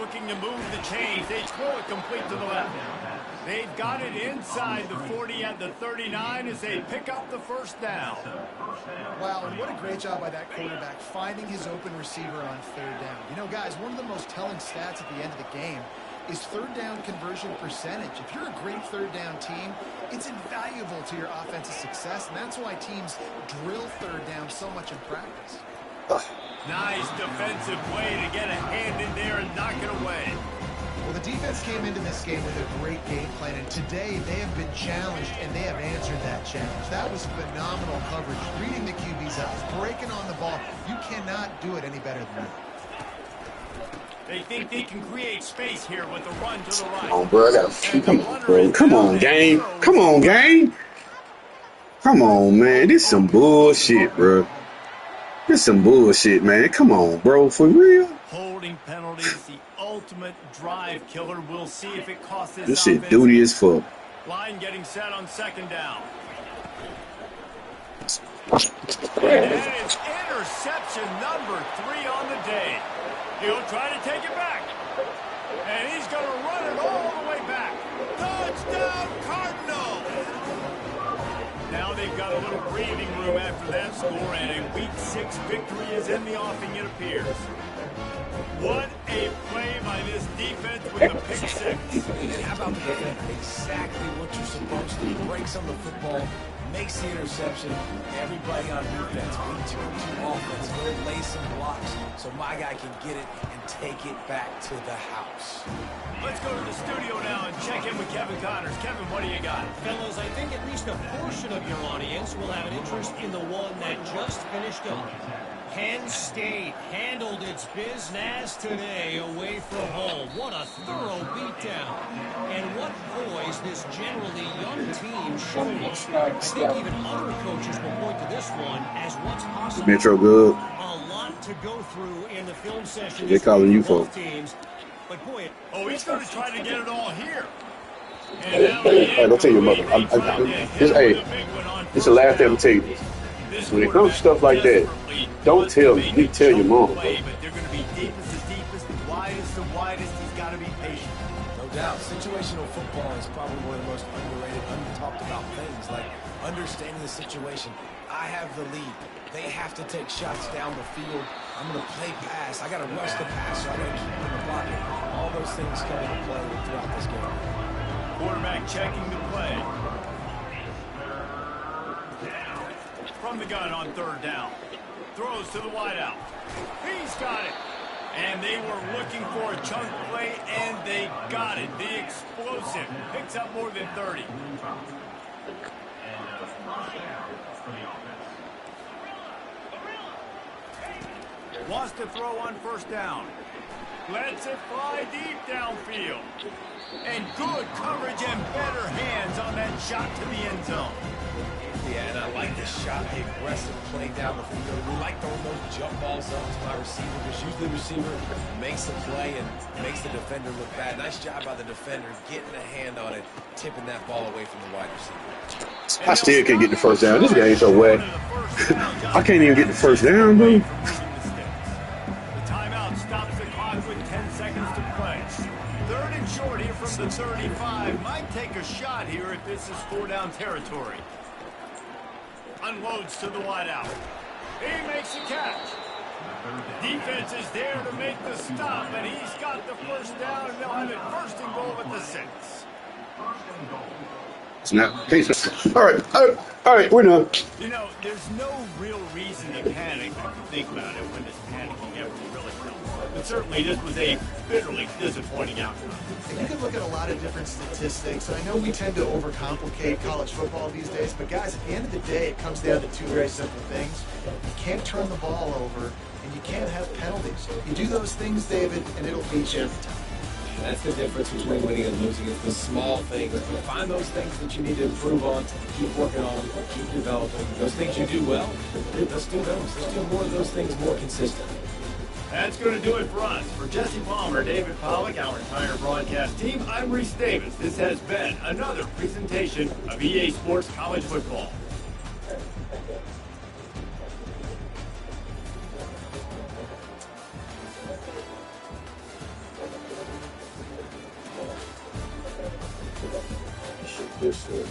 Looking to move the chains. They throw it complete to the left. They've got it inside the 40 at the 39 as they pick up the 1st down. Wow, and what a great job by that quarterback finding his open receiver on 3rd down. You know, guys, one of the most telling stats at the end of the game is 3rd down conversion percentage. If you're a great 3rd down team, it's invaluable to your offensive success, and that's why teams drill 3rd down so much in practice. Nice defensive play to get a hand in there and knock it away. Well, the defense came into this game with a great game plan, and today they have been challenged, and they have answered that challenge. That was phenomenal coverage, reading the QB's eyes, breaking on the ball. You cannot do it any better than that. They think they can create space here with a run to the right. Come on, bro. Come on, bro. Come on, game. Come on, game. Come on, man. This is some bullshit, bro. This is some bullshit, man. Come on, bro. For real. Holding penalties, the ultimate drive killer. We'll see if it costs this shit duty as fuck. Line getting set on 2nd down. And that is interception number 3 on the day. He'll try to take it back. And he's going to run it all the way back. Touchdown, Cardinals! Now they've got a little breathing room after that score, and a Week 6 victory is in the offing, it appears. What a play by this defense with the pick 6. How about that? Exactly what you're supposed to. Breaks on the football, makes the interception. Everybody on defense, Week 2 offense, go lay some blocks so my guy can get it and take it back to the house. Let's go to the studio now and check in with Kevin Connors. Kevin, what do you got? Fellas, I think at least a portion of your audience will have an interest in the one that just finished up. Penn State handled its business today away from home. What a thorough beatdown. And what poise this generally young team showed us. I think even other coaches will point to this one as what's possible. Metro good. A lot to go through in the film session. They're calling you for teams. But boy, he's going to try to get it all here. Hey, don't tell your mother. It's the last thing I'm tell you. When it comes to stuff like that, don't tell me. You tell your mom, bro. But they're going to be deepest to deepest, widest to widest. He's got to be patient. No doubt. Situational football is probably one of the most underrated, under-talked about things, like understanding the situation. I have the lead. They have to take shots down the field. I'm going to play pass. I got to rush the pass, so I got to keep in the pocket. All those things come into play throughout this game. Quarterback checking the play. From the gun on third down. Throws to the wideout. He's got it. And they were looking for a chunk play, and they got it. The explosive picks up more than 30. Wants to throw on first down. Lets it fly deep downfield. And good coverage and better hands on that shot to the end zone. Yeah, and I like the shot, the aggressive play down the field. We like throwing those jump balls up to my receiver because usually the receiver makes the play and makes the defender look bad. Nice job by the defender getting a hand on it, tipping that ball away from the wide receiver. I still can't get the first down. This game's so wet. I can't even get the first down, bro. The timeout stops the clock with 10 seconds to play. Third and short here from the 35. Might take a shot here if this is 4-down territory. Unloads to the wideout. He makes the catch. Defense is there to make the stop, and he's got the first down, and they'll have it first and goal at the 6. Snap. All right, we're done. You know, there's no real reason to panic if you think about it when this panicking ever really comes. But certainly this was a bitterly disappointing outcome. And you can look at a lot of different statistics. I know we tend to overcomplicate college football these days, but guys, at the end of the day, it comes down to two very simple things. You can't turn the ball over, and you can't have penalties. You do those things, David, and it'll beat you every time. That's the difference between winning and losing. It's the small things. Find those things that you need to improve on, keep working on them, keep developing. Those things you do well, let's do those. Let's do more of those things more consistently. That's going to do it for us. For Jesse Palmer, David Pollack, our entire broadcast team, I'm Reese Davis. This has been another presentation of EA Sports College Football. Yes, sir.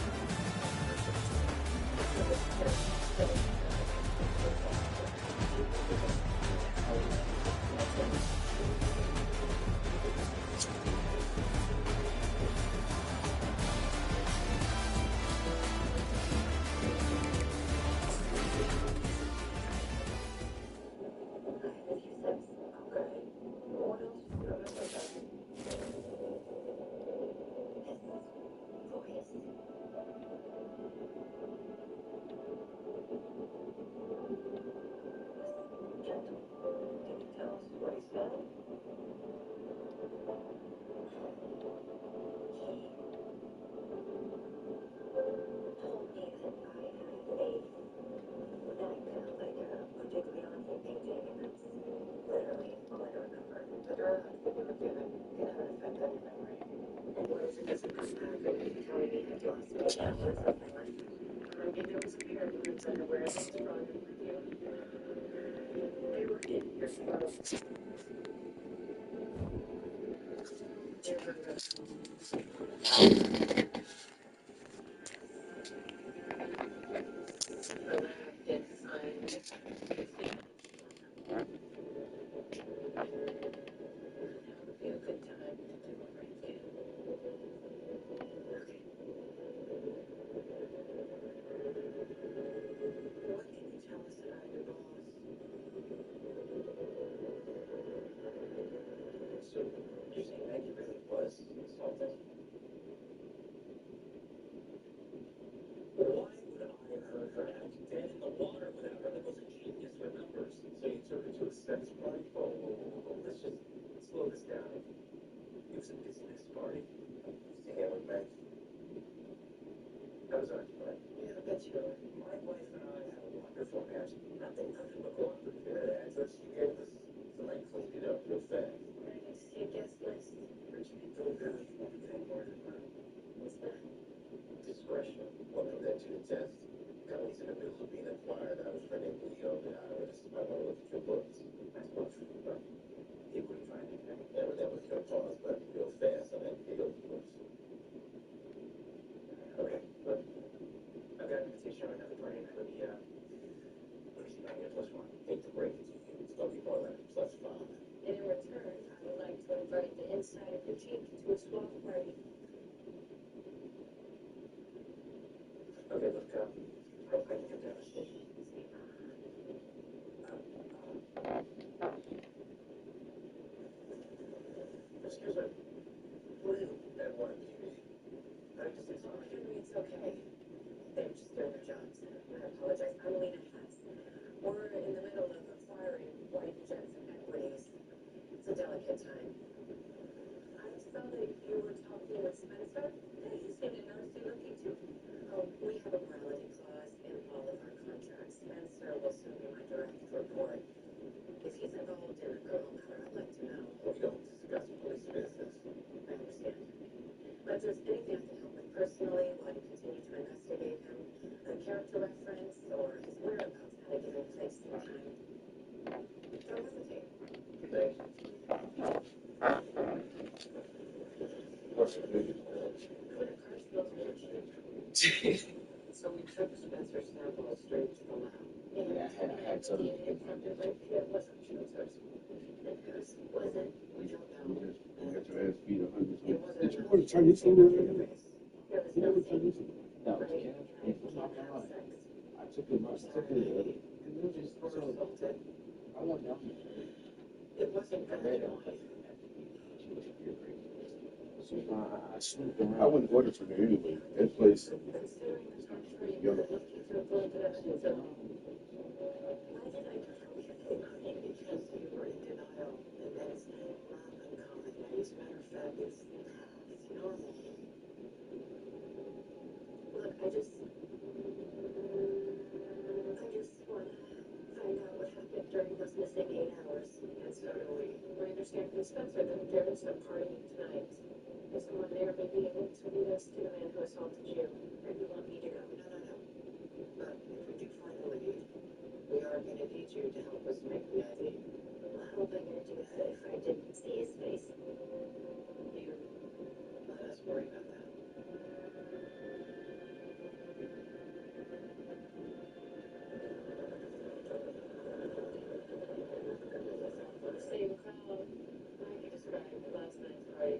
converting the inside of your cheek to a swamp party. Okay, look, I can get that. Excuse me. What do you and what TV? I just say Oh, something. Henry, it's okay. They're just doing their jobs. I apologize. I'm Lena Hess. We're in the middle of acquiring White Jetson equities. It's a delicate time. I saw that you were talking with Spencer. Hey, you seem to notice you looking too. Oh, we have a morality clause in all of our contracts. Spencer will soon be my direct report. If he's involved in a criminal matter, I'd like to know. We don't discuss police business. I understand. But if there's anything I can help with personally while you continue to investigate him, a character reference or his whereabouts at a given place and time, don't hesitate. Thanks. What's the biggest Credit card smells weird. So we took Spencer's sample straight to the lab. Yeah, I had some. DNA from your right hip wasn't Spencer's. And whose was it? We don't know. You got your ass beat 100. It wasn't Did you enough. want to turn this in there? There was You never nothing. turned this in. No, Right? can't. And I can't have sex. I took it. I took it. And you just assaulted. I went down there. It wasn't vaginally. I snooped around. I wouldn't order from there anyway. That place. Considering the torture you were looking to avoid evidence of. Why did I forgive you? Because you were in denial. And that's not uncommon. As a matter of fact, it's normal. Look, I just want to find out what happened during those missing 8 hours. And so do we. We understand from Spencer that there is a party tonight. Is someone there maybe able to lead us to the man who assaulted you? Or do you want me to go? No. But if we do find a lead, we are going to need you to help us make the ID. Well, how am I going to do that if I didn't see his face? You let us worry about that. Same crowd like you described last night's party.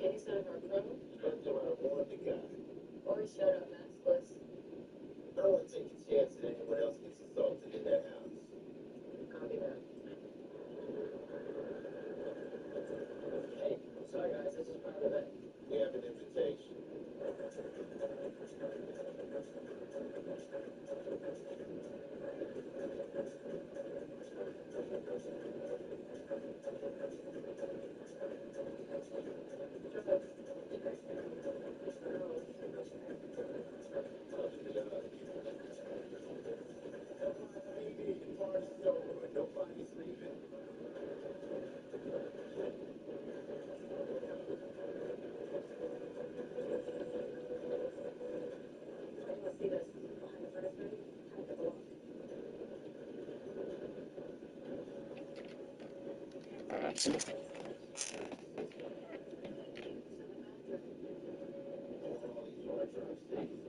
Any sign of our crew? Turns out I warned the guy. Or he showed up maskless? I don't want to take a chance that anyone else gets assaulted in that house. Copy that. Hey, I'm sorry guys, this is part of it. We have an invitation. The party's over, but nobody's leaving. Where do you see this? Behind the furnace room? Time to block. All these hard drives.